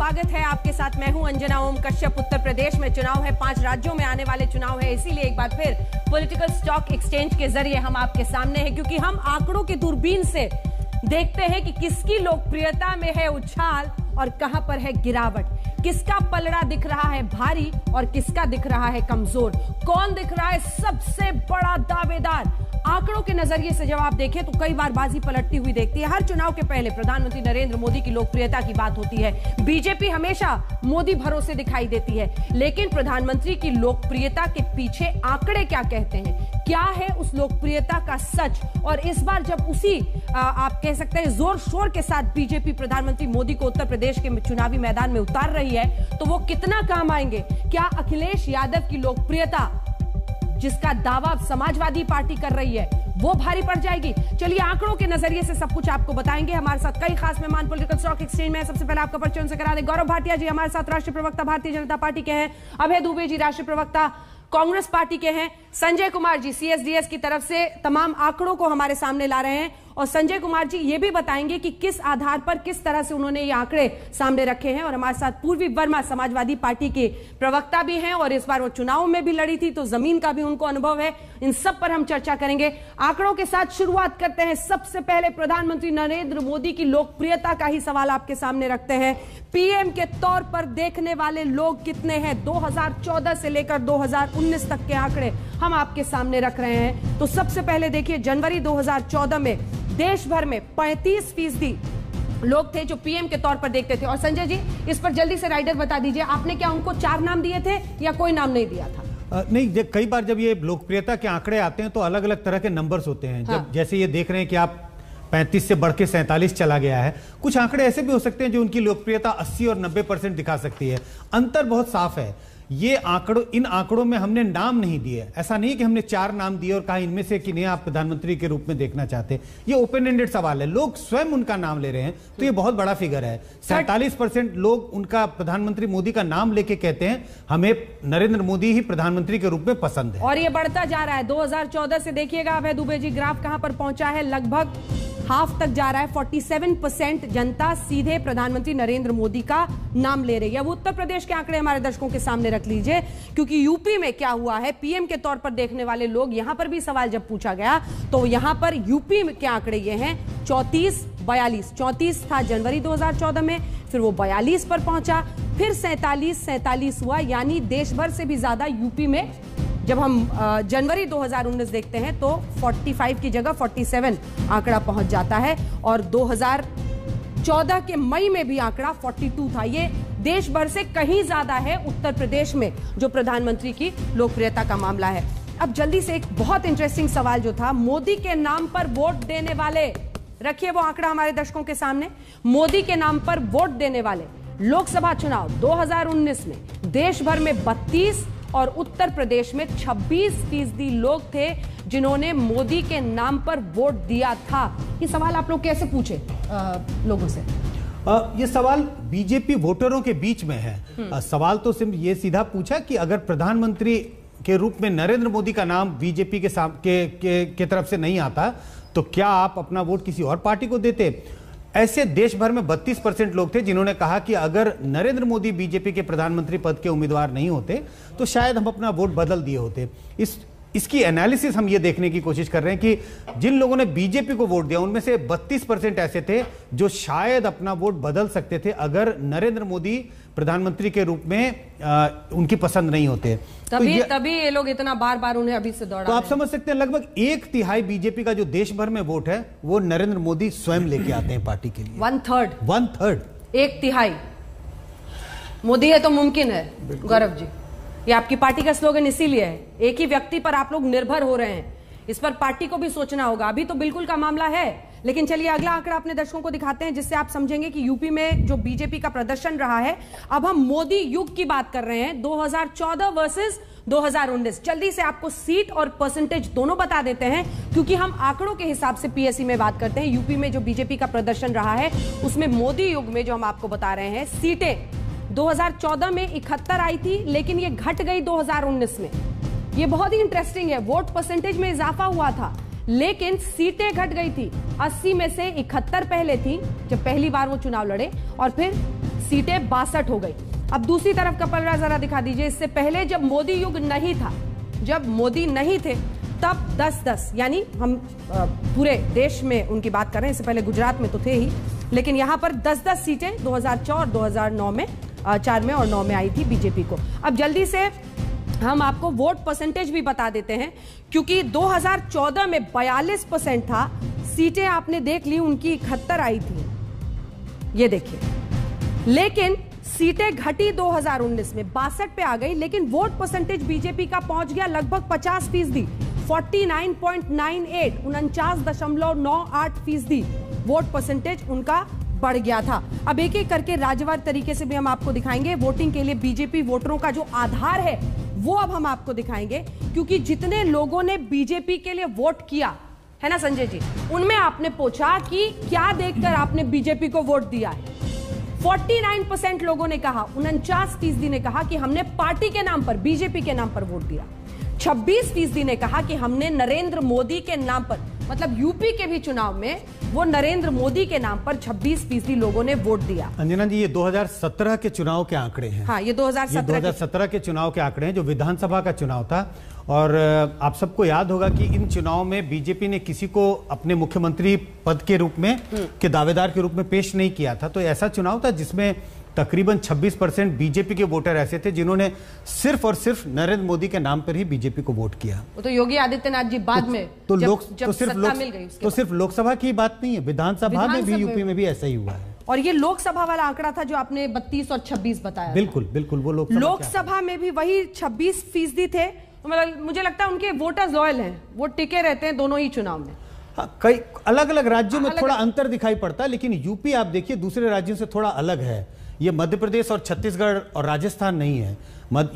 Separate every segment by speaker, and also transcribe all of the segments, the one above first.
Speaker 1: स्वागत है आपके साथ। मैं हूं अंजना ओम कश्यप। उत्तर प्रदेश में चुनाव है, 5 राज्यों में आने वाले चुनाव है, इसीलिए एक बार फिर पॉलिटिकल स्टॉक एक्सचेंज के जरिए हम आपके सामने हैं, क्योंकि हम आंकड़ों की दूरबीन से देखते हैं कि किसकी लोकप्रियता में है उछाल और कहां पर है गिरावट, किसका पलड़ा दिख रहा है भारी और किसका दिख रहा है कमजोर, कौन दिख रहा है सबसे बड़ा दावेदार। आंकड़ों के नजरिए से जब आप देखें तो कई बार बाजी पलटती हुई देखती है। हर चुनाव के पहले प्रधानमंत्री नरेंद्र मोदी की लोकप्रियता की बात होती है। बीजेपी हमेशा मोदी भरोसे दिखाई देती है, लेकिन प्रधानमंत्री की लोकप्रियता के पीछे आंकड़े क्या कहते हैं, क्या है उस लोकप्रियता का सच। और इस बार जब उसी आप कह सकते हैं जोर शोर के साथ बीजेपी प्रधानमंत्री मोदी को उत्तर प्रदेश के चुनावी मैदान में उतार रही है, तो वो कितना काम आएंगे। क्या अखिलेश यादव की लोकप्रियता, जिसका दावा समाजवादी पार्टी कर रही है, वो भारी पड़ जाएगी। चलिए आंकड़ों के नजरिए से सब कुछ आपको बताएंगे। हमारे साथ कई खास मेहमान पॉलिटिकल स्टॉक एक्सचेंज में है। सबसे पहले आपका परिचय उनसे करा दें। गौरव भाटिया जी हमारे साथ राष्ट्रीय प्रवक्ता भारतीय जनता पार्टी के हैं। अभय दुबे जी राष्ट्रीय प्रवक्ता कांग्रेस पार्टी के हैं। संजय कुमार जी सीएसडीएस की तरफ से तमाम आंकड़ों को हमारे सामने ला रहे हैं, और संजय कुमार जी ये भी बताएंगे कि किस आधार पर, किस तरह से उन्होंने ये आंकड़े सामने रखे हैं। और हमारे साथ पूर्वी वर्मा समाजवादी पार्टी के प्रवक्ता भी हैं, और इस बार वो चुनाव में भी लड़ी थी, तो जमीन का भी उनको अनुभव है। इन सब पर हम चर्चा करेंगे। आंकड़ों के साथ शुरुआत करते हैं। सबसे पहले प्रधानमंत्री नरेंद्र मोदी की लोकप्रियता का ही सवाल आपके सामने रखते हैं। पीएम के तौर पर देखने वाले लोग कितने हैं, 2014 से लेकर 2019 तक के आंकड़े हम आपके सामने रख रहे हैं। तो सबसे पहले देखिए, जनवरी 2014 में देश भर में 35% लोग थे जो पीएम के तौर पर देखते थे। और संजय जी इस पर जल्दी से राइडर बता दीजिए, आपने क्या उनको 4 नाम दिए थे या कोई नाम नहीं दिया था?
Speaker 2: नहीं, कई बार जब ये लोकप्रियता के आंकड़े आते हैं तो अलग अलग तरह के नंबर्स होते हैं। जब जैसे ये देख रहे हैं कि आप 35 से बढ़ के 47 चला गया है। कुछ आंकड़े ऐसे भी हो सकते हैं जो उनकी लोकप्रियता 80 और 90% दिखा सकती है। अंतर बहुत साफ है। ये इन आंकड़ों में हमने नाम नहीं दिए। ऐसा नहीं कि हमने 4 नाम दिए और कहा इनमें से किन्हें आप प्रधानमंत्री के रूप में देखना चाहते हैं। ये ओपन एंडेड सवाल है, लोग स्वयं उनका नाम ले रहे हैं, तो ये बहुत बड़ा फिगर है। 47% लोग उनका प्रधानमंत्री मोदी का नाम लेके कहते हैं हमें नरेंद्र मोदी ही प्रधानमंत्री के रूप में पसंद है।
Speaker 1: और ये बढ़ता जा रहा है। 2014 से देखिएगा अभय दुबे जी, ग्राफ कहां पर पहुंचा है, लगभग हाफ तक जा रहा है। 47% जनता सीधे प्रधानमंत्री नरेंद्र मोदी का नाम ले रही है। अब उत्तर प्रदेश के आंकड़े हमारे दर्शकों के सामने रख लीजिए, क्योंकि यूपी में क्या हुआ है, पीएम के तौर पर देखने वाले लोग, यहां पर भी सवाल जब पूछा गया तो यहां पर यूपी के आंकड़े ये हैं 34-42। 34 था जनवरी 2014 में, फिर वो 42 पर पहुंचा, फिर 47 हुआ, यानी देश भर से भी ज्यादा यूपी में। जब हम जनवरी 2019 देखते हैं तो 45 की जगह 47 आंकड़ा पहुंच जाता है, और 2014 के मई में भी आंकड़ा 42 था। ये देश भर से कहीं ज्यादा है उत्तर प्रदेश में जो प्रधानमंत्री की लोकप्रियता का मामला है। अब जल्दी से एक बहुत इंटरेस्टिंग सवाल जो था, मोदी के नाम पर वोट देने वाले, रखिए वो आंकड़ा हमारे दर्शकों के सामने। मोदी के नाम पर वोट देने वाले लोकसभा चुनाव 2019 में देश भर में 32 और उत्तर प्रदेश में 26% लोग थे जिन्होंने मोदी के नाम पर वोट दिया था। ये सवाल आप लोग कैसे पूछे लोगों से?
Speaker 2: ये सवाल बीजेपी वोटरों के बीच में है। सवाल तो सिर्फ ये सीधा पूछा कि अगर प्रधानमंत्री के रूप में नरेंद्र मोदी का नाम बीजेपी के तरफ से नहीं आता तो क्या आप अपना वोट किसी और पार्टी को देते। ऐसे देश भर में 32% लोग थे जिन्होंने कहा कि अगर नरेंद्र मोदी बीजेपी के प्रधानमंत्री पद के उम्मीदवार नहीं होते तो शायद हम अपना वोट बदल दिए होते। इसकी एनालिसिस हम ये देखने की कोशिश कर रहे हैं कि जिन लोगों ने बीजेपी को वोट दिया उनमें से 32% ऐसे थे जो शायद अपना वोट बदल सकते थे अगर नरेंद्र मोदी प्रधानमंत्री के रूप में उनकी पसंद नहीं होते।
Speaker 1: तभी ये लोग इतना बार बार उन्हें अभी से दौड़ा।
Speaker 2: तो आप समझ सकते हैं लगभग 1/3 बीजेपी का जो देश भर में वोट है वो नरेंद्र मोदी स्वयं लेके आते हैं पार्टी के लिए।
Speaker 1: 1/3 1/3 मोदी है तो मुमकिन है। गौरव जी, ये आपकी पार्टी का स्लोगन इसीलिए है, एक ही व्यक्ति पर आप लोग निर्भर हो रहे हैं। इस पर पार्टी को भी सोचना होगा। अभी तो बिल्कुल का मामला है, लेकिन चलिए अगला आंकड़ा अपने दर्शकों को दिखाते हैं जिससे आप समझेंगे कि यूपी में जो बीजेपी का प्रदर्शन रहा है। अब हम मोदी युग की बात कर रहे हैं, 2014 वर्सेस 2019। जल्दी से आपको सीट और परसेंटेज दोनों बता देते हैं, क्योंकि हम आंकड़ों के हिसाब से पीएससी में बात करते हैं। यूपी में जो बीजेपी का प्रदर्शन रहा है उसमें मोदी युग में जो हम आपको बता रहे हैं, सीटें 2014 में 71 आई थी, लेकिन ये घट गई 2019 में। ये बहुत ही इंटरेस्टिंग है। वोट परसेंटेज में इजाफा हुआ था, लेकिन सीटें घट गई थी। 80 में से 71 पहले थी जब पहली बार वो चुनाव लड़े, और फिर सीटें 62 हो गई। अब दूसरी तरफ कपिल राय जरा दिखा दीजिए, इससे पहले जब मोदी युग नहीं था, जब मोदी नहीं थे, तब 10-10 यानी हम पूरे देश में उनकी बात कर रहे हैं, इससे पहले गुजरात में तो थे ही, लेकिन यहां पर 10-10 सीटें 2004 और 2009 में 4 में और 9 में आई थी बीजेपी को। अब जल्दी से हम आपको वोट परसेंटेज भी बता देते हैं, क्योंकि 2014 में 42% था, सीटें आपने देख ली उनकी 71 आई थी, ये देखिए, लेकिन सीटें घटी 2019 में 62 पे आ गई, लेकिन वोट परसेंटेज बीजेपी का पहुंच गया लगभग 50%, 49.98, 49.98% वोट परसेंटेज उनका बढ़ गया था। अब एक एक करके राज्यवार तरीके से भी हम आपको दिखाएंगे वोटिंग के लिए बीजेपी वोटरों का जो आधार है वो अब हम आपको दिखाएंगे, क्योंकि जितने लोगों ने बीजेपी के लिए वोट किया है ना संजय जी, उनमें आपने पूछा कि क्या देखकर आपने बीजेपी को वोट दिया है। 49% लोगों ने कहा, 49% ने कहा कि हमने पार्टी के नाम पर, बीजेपी के नाम पर वोट दिया। 26% ने कहा कि हमने नरेंद्र मोदी के नाम पर, मतलब यूपी के भी चुनाव में वो नरेंद्र मोदी के नाम पर 26% लोगों ने वोट दिया।
Speaker 2: अंजना जी, ये 2017 के चुनाव के आंकड़े हैं।
Speaker 1: हाँ, ये 2017
Speaker 2: के चुनाव के आंकड़े हैं, जो विधानसभा का चुनाव था। और आप सबको याद होगा कि इन चुनाव में बीजेपी ने किसी को अपने मुख्यमंत्री पद के रूप में के दावेदार के रूप में पेश नहीं किया था। तो ऐसा चुनाव था जिसमें तकरीबन 26% बीजेपी के वोटर ऐसे थे जिन्होंने सिर्फ और सिर्फ नरेंद्र मोदी के नाम पर ही बीजेपी को वोट किया।
Speaker 1: वो तो योगी आदित्यनाथ जी बाद में
Speaker 2: सिर्फ लोकसभा की बात नहीं है, विधानसभा में भी, यूपी में भी ऐसा ही हुआ है।
Speaker 1: और ये लोकसभा वाला आंकड़ा था जो आपने 32 और 26 बताया।
Speaker 2: बिल्कुल बिल्कुल, वो
Speaker 1: लोकसभा में भी वही 26% थे। मतलब मुझे लगता है उनके वोटर्स लॉयल हैं, वो टिके रहते हैं दोनों ही चुनाव में।
Speaker 2: कई अलग अलग राज्यों में थोड़ा अंतर दिखाई पड़ता है, लेकिन यूपी आप देखिए दूसरे राज्यों से थोड़ा अलग है। ये मध्य प्रदेश और छत्तीसगढ़ और राजस्थान नहीं है।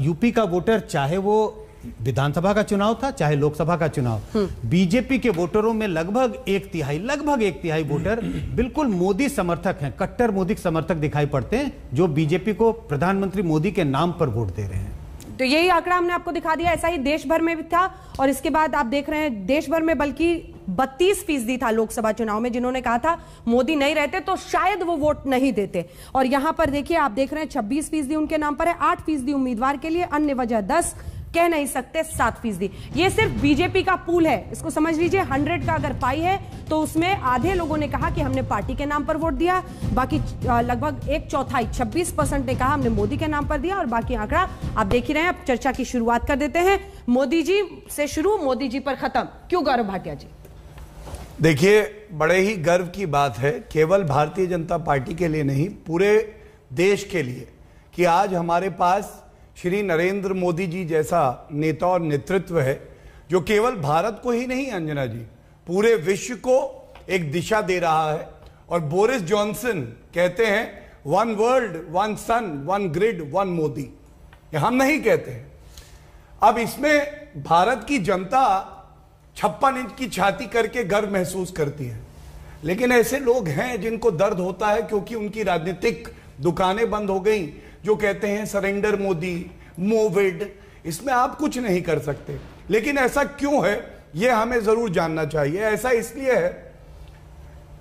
Speaker 2: यूपी का वोटर, चाहे वो विधानसभा का चुनाव था चाहे लोकसभा का चुनाव, बीजेपी के वोटरों में लगभग एक तिहाई वोटर बिल्कुल मोदी समर्थक हैं, कट्टर मोदी समर्थक दिखाई पड़ते हैं, जो बीजेपी को प्रधानमंत्री मोदी के नाम पर वोट दे रहे हैं।
Speaker 1: तो यही आंकड़ा हमने आपको दिखा दिया। ऐसा ही देश भर में भी था, और इसके बाद आप देख रहे हैं देश भर में बल्कि 32% था लोकसभा चुनाव में जिन्होंने कहा था मोदी नहीं रहते तो शायद वो वोट नहीं देते। और यहां पर देखिए आप देख रहे हैं 26% उनके नाम पर है, 8% उम्मीदवार के लिए, अन्य वजह 10, कह नहीं सकते 7%। ये सिर्फ बीजेपी का पूल है, इसको समझ लीजिए। 100 का अगर पाई है तो उसमें आधे लोगों ने कहा कि हमने पार्टी के नाम पर वोट दिया, बाकी लगभग 1/4 26% ने कहा हमने मोदी के नाम पर दिया, और बाकी आंकड़ा आप देख ही रहे हैं। अब चर्चा की शुरुआत कर देते हैं, मोदी जी से शुरू, मोदी जी पर खत्म। क्यों गौरव भाटिया जी?
Speaker 3: देखिए, बड़े ही गर्व की बात है, केवल भारतीय जनता पार्टी के लिए नहीं, पूरे देश के लिए, कि आज हमारे पास श्री नरेंद्र मोदी जी जैसा नेता और नेतृत्व है, जो केवल भारत को ही नहीं अंजना जी, पूरे विश्व को एक दिशा दे रहा है। और बोरिस जॉनसन कहते हैं 1 वर्ल्ड 1 सन 1 ग्रिड 1 मोदी, ये हम नहीं कहते हैं। अब इसमें भारत की जनता 56 इंच की छाती करके गर्व महसूस करती है, लेकिन ऐसे लोग हैं जिनको दर्द होता है क्योंकि उनकी राजनीतिक दुकानें बंद हो गई, जो कहते हैं सरेंडर मोदी, मोविड, इसमें आप कुछ नहीं कर सकते। लेकिन ऐसा क्यों है यह हमें जरूर जानना चाहिए। ऐसा इसलिए है,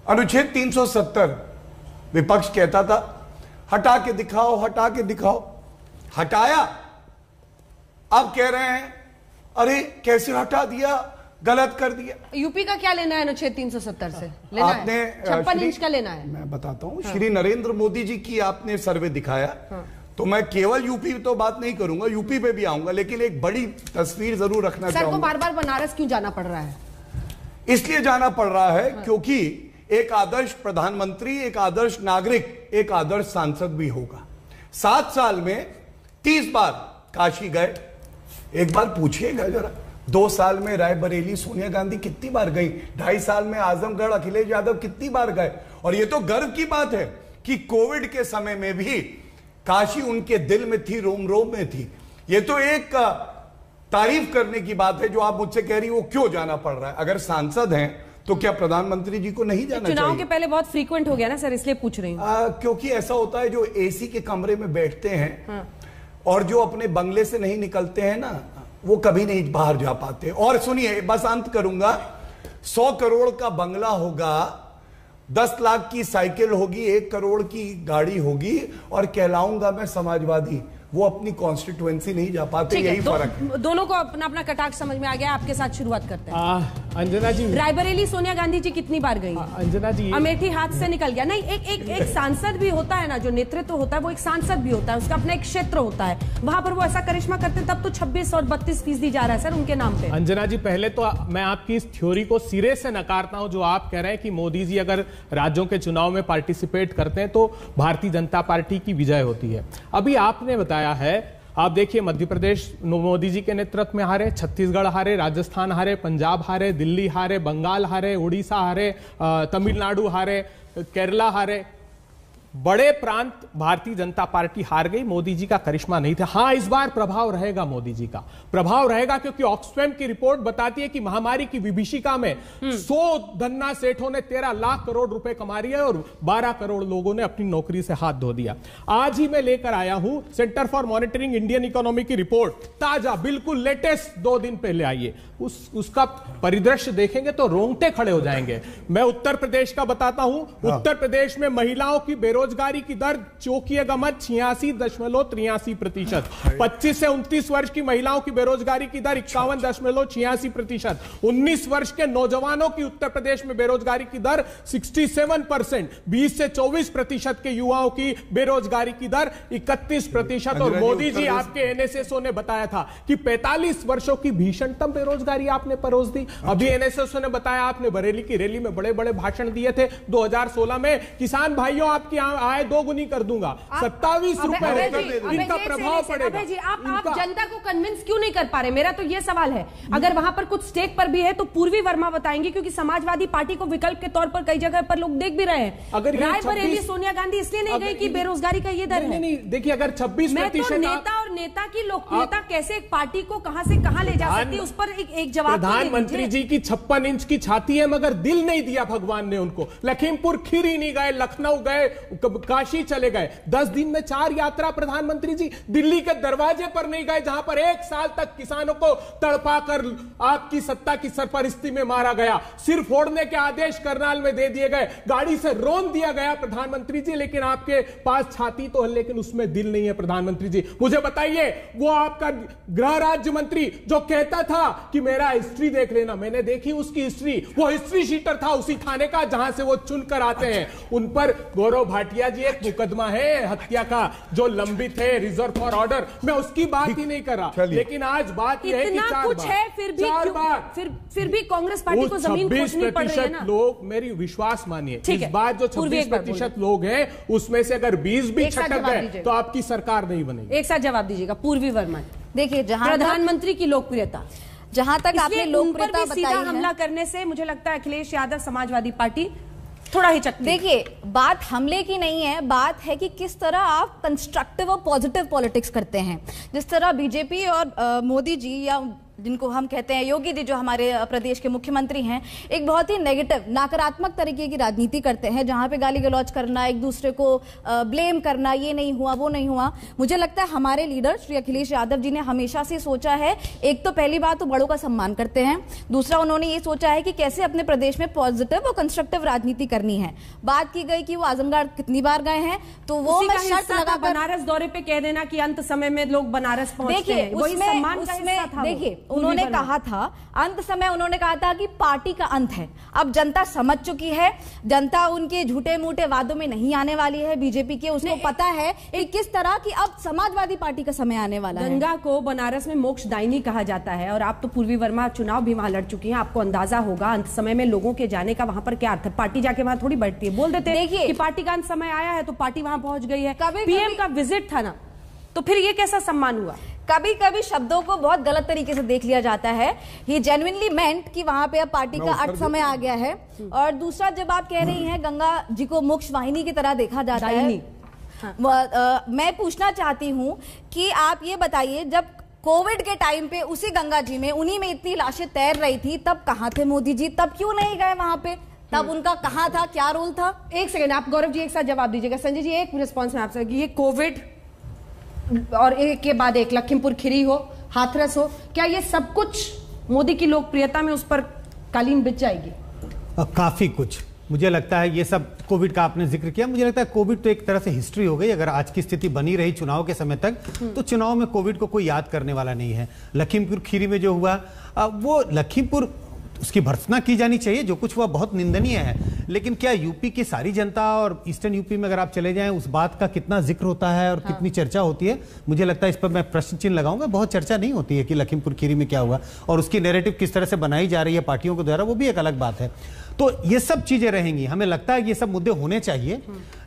Speaker 3: अनुच्छेद 370 विपक्ष कहता था हटा के दिखाओ, हटा के दिखाओ, हटाया, अब कह रहे हैं अरे कैसे हटा दिया, गलत कर दिया।
Speaker 1: यूपी का क्या लेना है अनुच्छेद 370 से? लेना
Speaker 3: आपने
Speaker 1: 56 इंच का लेना है।
Speaker 3: मैं बताता हूं, श्री नरेंद्र मोदी जी की आपने सर्वे दिखाया, तो मैं केवल यूपी तो बात नहीं करूंगा, यूपी पे भी आऊंगा, लेकिन एक बड़ी तस्वीर जरूर रखना चाहूंगा।
Speaker 1: सर को बार-बार बनारस क्यों जाना पड़ रहा है?
Speaker 3: इसलिए जाना पड़ रहा है क्योंकि एक आदर्श प्रधानमंत्री, एक आदर्श नागरिक, एक आदर्श सांसद भी होगा। 7 साल में 30 बार काशी गए, एक बार पूछिएगा जरा, 2 साल में रायबरेली सोनिया गांधी कितनी बार गई, 2.5 साल में आजमगढ़ अखिलेश यादव कितनी बार गए। और यह तो गर्व की बात है कि कोविड के समय में भी काशी उनके दिल में थी, रोम रोम में थी। यह तो एक तारीफ करने की बात है। जो आप मुझसे कह रही वो क्यों जाना पड़ रहा है, अगर सांसद हैं तो क्या प्रधानमंत्री जी को नहीं जाना चाहिए?
Speaker 1: चुनाव के पहले बहुत फ्रीक्वेंट हो गया ना सर, इसलिए पूछ रही हूं।
Speaker 3: क्योंकि ऐसा होता है, जो एसी के कमरे में बैठते हैं और जो अपने बंगले से नहीं निकलते हैं ना, वो कभी नहीं बाहर जा पाते। और सुनिए, बस अंत करूंगा, 100 करोड़ का बंगला होगा 10 लाख की साइकिल होगी, 1 करोड़ की गाड़ी होगी और कहलाऊंगा मैं समाजवादी, वो अपनी कॉन्स्टिट्यूएंसी नहीं जा पाते, यही फर्क है।
Speaker 1: दोनों को अपना अपना कटाक्ष समझ में आ गया। आपके साथ शुरुआत करते हैं।
Speaker 4: अंजना जी,
Speaker 1: रायबरेली सोनिया गांधी जी कितनी बार गई?
Speaker 4: अंजना जी,
Speaker 1: अमेठी हाथ से निकल गया। नहीं, एक सांसद भी होता है ना, जो नेतृत्व होता है वो एक सांसद भी होता है, उसका अपना एक क्षेत्र होता है, वहां पर वो ऐसा करिश्मा करते, तब तो 26 और 32% जा रहा है सर उनके नाम पे।
Speaker 4: अंजना जी, पहले तो मैं आपकी इस थ्योरी को सिरे से नकारता हूं जो आप कह रहे हैं कि मोदी जी अगर राज्यों के चुनाव में पार्टिसिपेट करते हैं तो भारतीय जनता पार्टी की विजय होती है। अभी आपने बताया है, आप देखिए मध्य प्रदेश मोदी जी के नेतृत्व में हारे, छत्तीसगढ़ हारे, राजस्थान हारे, पंजाब हारे, दिल्ली हारे, बंगाल हारे, उड़ीसा हारे, तमिलनाडु हारे, केरला हारे, बड़े प्रांत भारतीय जनता पार्टी हार गई। मोदी जी का करिश्मा नहीं था। हां, इस बार प्रभाव रहेगा, मोदी जी का प्रभाव रहेगा, क्योंकि ऑक्सफैम की रिपोर्ट बताती है कि महामारी की विभीषिका में 100 धन्ना सेठों ने 13 लाख करोड़ रुपए कमा रही है और 12 करोड़ लोगों ने अपनी नौकरी से हाथ धो दिया। आज ही मैं लेकर आया हूं centre for monitoring Indian economy की रिपोर्ट, ताजा, बिल्कुल लेटेस्ट, 2 दिन पहले आई है। उसका परिदृश्य देखेंगे तो रोंगटे खड़े हो जाएंगे। मैं उत्तर प्रदेश का बताता हूं। उत्तर प्रदेश में महिलाओं की बेरोजगारी की दर चौंकिए गमत 86.83%। 25 से 29 वर्ष की महिलाओं की बेरोजगारी की दर 51.86%। 19 वर्ष के नौजवानों की उत्तर प्रदेश में बेरोजगारी की दर 67%। 20 से 24% के युवाओं की बेरोजगारी की दर 31%। और मोदी जी, आपके एनएसएसओ ने बताया था कि 45 वर्षों की भीषणतम बेरोजगारी आपने परोस दी। अभी एनएसएसओ ने बताया, आपने बरेली की रैली में बड़े बड़े भाषण दिए थे 2016 में, किसान भाइयों आपकी आय 2 गुनी कर दूंगा, 27 रुपए इनका प्रभाव पड़ेगा।
Speaker 1: जी, आप जनता को कन्विंस क्यों नहीं कर पा रहे? मेरा तो यह सवाल है। अगर वहां पर कुछ स्टेक पर भी है तो पूर्वी वर्मा बताएंगे, क्योंकि समाजवादी पार्टी को विकल्प के तौर पर कई जगह पर लोग देख भी रहे हैं।
Speaker 4: अगर
Speaker 1: रायबरेली सोनिया गांधी इसलिए नहीं गई कि बेरोजगारी का ये दर है।
Speaker 4: नहीं, देखिए, अगर 26%
Speaker 1: नेता और नेता की लोकप्रियता कैसे एक पार्टी को कहां से कहां ले जा सकती है, उस पर एक जवाब।
Speaker 4: प्रधानमंत्री जी की 56 इंच की छाती है, मगर दिल नहीं दिया भगवान ने उनको। लखीमपुर खीरी नहीं गए, लखनऊ गए, काशी चले गए। 10 दिन में 4 यात्रा प्रधानमंत्री जी। दिल्ली के दरवाजे पर नहीं गए, जहां पर 1 साल तक किसानों को तड़पाकर आपकी सत्ता की सरपरस्ती में मारा गया। सिर फोड़ने के आदेश करनाल में दे दिए गए, गाड़ी से रोन दिया गया प्रधानमंत्री जी, लेकिन आपके पास छाती तो है लेकिन उसमें दिल नहीं है प्रधानमंत्री जी। मुझे बताइए, वो आपका गृह राज्य मंत्री जो कहता था कि मेरा हिस्ट्री देख लेना, मैंने देखी उसकी हिस्ट्री, वो हिस्ट्री शीटर था उसी थाने का जहां से वो चुनकर आते हैं। उन पर गौरव भाटिया जी एक मुकदमा है हत्या का जो लंबित है, रिजर्व फॉर ऑर्डर। मैं उसकी बात ही नहीं कर रहा, लेकिन आज बात यह है कि 4
Speaker 1: कुछ
Speaker 4: बार,
Speaker 1: है, फिर भी कांग्रेस पार्टी को जमीन खोजनी पड़ रही है ना।
Speaker 4: लोग, मेरी विश्वास मानिए, इस बार जो 26% लोग हैं उसमें से अगर 20 भी छटक गए तो आपकी सरकार नहीं बनेगी।
Speaker 1: एक साथ जवाब दीजिएगा। पूर्वी वर्मा,
Speaker 5: देखिए, जहां
Speaker 1: प्रधानमंत्री की लोकप्रियता,
Speaker 5: जहां तक आपने लोकप्रियता बताई है,
Speaker 1: हमला करने से मुझे लगता है अखिलेश यादव समाजवादी पार्टी थोड़ा ही चकती।
Speaker 5: देखिए, बात हमले की नहीं है, बात है कि किस तरह आप कंस्ट्रक्टिव और पॉजिटिव पॉलिटिक्स करते हैं। जिस तरह बीजेपी और मोदी जी, या जिनको हम कहते हैं योगी जी, जो हमारे प्रदेश के मुख्यमंत्री हैं, एक बहुत ही नेगेटिव, नकारात्मक तरीके की राजनीति करते हैं, जहां पे गाली गलौज करना, एक दूसरे को ब्लेम करना, ये नहीं हुआ, वो नहीं हुआ। मुझे लगता है हमारे लीडर श्री अखिलेश यादव जी ने हमेशा से सोचा है, एक तो पहली बात तो बड़ों का सम्मान करते हैं, दूसरा उन्होंने ये सोचा है कि कैसे अपने प्रदेश में पॉजिटिव और कंस्ट्रक्टिव राजनीति करनी है। बात की गई कि वो आजमगढ़ कितनी बार गए हैं, तो वो मैं शर्त लगा
Speaker 1: बनारस दौरे पे कह देना कि अंत समय में लोग बनारस पहुंचते हैं, वही सम्मान का हिस्सा था।
Speaker 5: देखिए, उन्होंने कहा था अंत समय, उन्होंने कहा था कि पार्टी का अंत है। अब जनता समझ चुकी है, जनता उनके झूठे मूठे वादों में नहीं आने वाली है बीजेपी के। उसको पता है कि किस तरह की अब समाजवादी पार्टी का समय आने वाला है।
Speaker 1: गंगा को बनारस में मोक्षदायिनी कहा जाता है, और आप तो पूर्वी वर्मा चुनाव भी वहां लड़ चुकी हैं, आपको अंदाजा होगा अंत समय में लोगों के जाने का वहां पर क्या अर्थ है। पार्टी जाके वहां थोड़ी बैठती है, बोल देते हैं कि पार्टी का अंत समय आया है तो पार्टी वहां पहुंच गई है। पीएम का विजिट था ना, तो फिर ये कैसा सम्मान हुआ?
Speaker 5: कभी कभी शब्दों को बहुत गलत तरीके से देख लिया जाता है। ही जेन्युइनली मेंट कि वहां पे अब पार्टी का अर्थ समय आ गया है। और दूसरा, जब आप कह रही हैं गंगा जी को मोक्ष वाहिनी की तरह देखा जाता है, मैं पूछना चाहती हूं कि आप ये बताइए, जब कोविड के टाइम पे उसी गंगा जी में, उन्हीं में इतनी लाशें तैर रही थी, तब कहां थे मोदी जी? तब क्यों नहीं गए वहां पे? तब उनका कहां था, क्या रोल था?
Speaker 1: एक सेकंड, आप गौरव जी एक साथ जवाब दीजिएगा। संजय जी, एक रिस्पॉन्स में आपसे, ये कोविड और एक के बाद एक लखीमपुर खीरी हो, हाथरस हो, क्या ये सब कुछ मोदी की लोकप्रियता में उस पर कालीन बिछ जाएगी?
Speaker 2: काफी कुछ। मुझे लगता है ये सब कोविड का आपने जिक्र किया, मुझे लगता है कोविड तो एक तरह से हिस्ट्री हो गई। अगर आज की स्थिति बनी रही चुनाव के समय तक तो चुनाव में कोविड को कोई याद करने वाला नहीं है। लखीमपुर खीरी में जो हुआ वो लखीमपुर उसकी भर्त्सना की जानी चाहिए, जो कुछ हुआ बहुत निंदनीय है, लेकिन क्या यूपी की सारी जनता और ईस्टर्न यूपी में अगर आप चले जाएं उस बात का कितना जिक्र होता है और कितनी चर्चा होती है? मुझे लगता है इस पर मैं प्रश्न चिन्ह लगाऊंगा। बहुत चर्चा नहीं होती है कि लखीमपुर खीरी में क्या हुआ और उसकी नैरेटिव किस तरह से बनाई जा रही है पार्टियों के द्वारा, वो भी एक अलग बात है। तो ये सब चीजें रहेंगी, हमें लगता है कि ये सब मुद्दे होने चाहिए,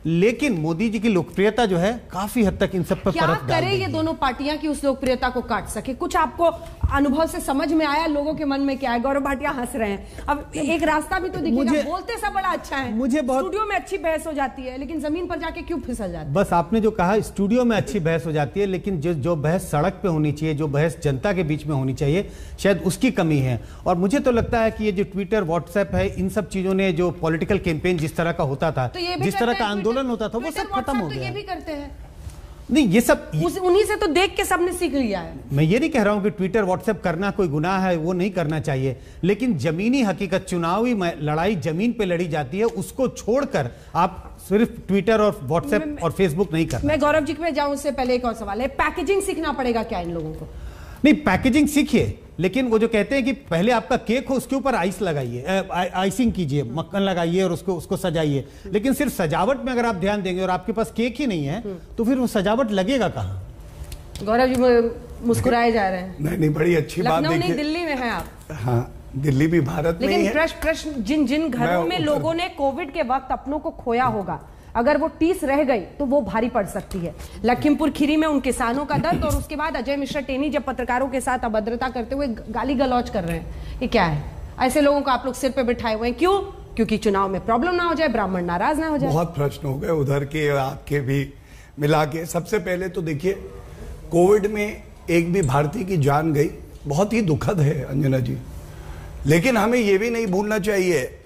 Speaker 2: लेकिन मोदी जी की लोकप्रियता जो है काफी हद तक इन सब पर
Speaker 1: क्या
Speaker 2: फर्क डाल
Speaker 1: करे ये
Speaker 2: देगी।
Speaker 1: दोनों पार्टियां की उस लोकप्रियता को काट सके? कुछ आपको अनुभव से समझ में आया लोगों के मन में क्या है? गौरव भाटिया हंस रहे हैं। अब एक रास्ता भी तो दिखेगा। बोलते सब बड़ा अच्छा है,
Speaker 2: मुझे
Speaker 1: स्टूडियो में अच्छी बहस हो जाती है, लेकिन जमीन पर जाके क्यों फिसल जाती है?
Speaker 2: बस आपने जो कहा स्टूडियो में अच्छी बहस हो जाती है, लेकिन जो बहस सड़क पे होनी चाहिए, जो बहस जनता के बीच में होनी चाहिए, शायद उसकी कमी है। और मुझे तो लगता है कि ये जो ट्विटर व्हाट्सएप है, इन सब चीजों ने जो पॉलिटिकल कैंपेन जिस तरह का होता था, जिस तरह का आंदोलन होता था, वो सब खत्म हो
Speaker 1: तो
Speaker 2: गया।
Speaker 1: ये भी करते हैं
Speaker 2: नहीं, ये सब
Speaker 1: उन्हीं से तो देख के सबने सीख लिया है।
Speaker 2: मैं ये नहीं कह रहा हूं कि ट्विटर व्हाट्सएप करना कोई गुनाह है, वो नहीं करना चाहिए, लेकिन जमीनी हकीकत, चुनावी लड़ाई जमीन पे लड़ी जाती है, उसको छोड़कर आप सिर्फ ट्विटर और व्हाट्सएप और फेसबुक नहीं करना।
Speaker 1: मैं गौरव जी में जाऊं उससे पहले एक और सवाल है, पैकेजिंग सीखना पड़ेगा क्या इन लोगों को?
Speaker 2: नहीं, पैकेजिंग सीखिए, लेकिन वो जो कहते हैं कि पहले आपका केक हो उसके ऊपर आइस लगाइए, आइसिंग कीजिए, मक्खन लगाइए और उसको सजाइए, लेकिन सिर्फ सजावट में अगर आप ध्यान देंगे और आपके पास केक ही नहीं है तो फिर वो सजावट लगेगा कहाँ?
Speaker 1: गौरव जी मुस्कुराए जा रहे हैं।
Speaker 3: नहीं, बड़ी अच्छी बात।
Speaker 1: लखनऊ नहीं, दिल्ली में है आप।
Speaker 3: हाँ, दिल्ली भी भारत में ही है।
Speaker 1: लेकिन प्रश्न जिन घरों में लोगों ने कोविड के वक्त अपनों को खोया होगा, अगर वो टीस रह गई तो वो भारी पड़ सकती है। लखीमपुर खीरी में उन किसानों का दर्द, और उसके बाद अजय मिश्रा टेनी जब पत्रकारों के साथ अभद्रता करते हुए गाली गलौज कर रहे हैं, ये क्या है? ऐसे लोगों को आप लोग सिर पे बिठाए हुए हैं, क्यों? क्योंकि चुनाव में प्रॉब्लम ना हो जाए, ब्राह्मण नाराज ना हो जाए।
Speaker 3: बहुत प्रश्न हो गए उधर के आपके भी मिला के। सबसे पहले तो देखिए, कोविड में एक भी भारतीय की जान गई, बहुत ही दुखद है अंजना जी, लेकिन हमें यह भी नहीं भूलना चाहिए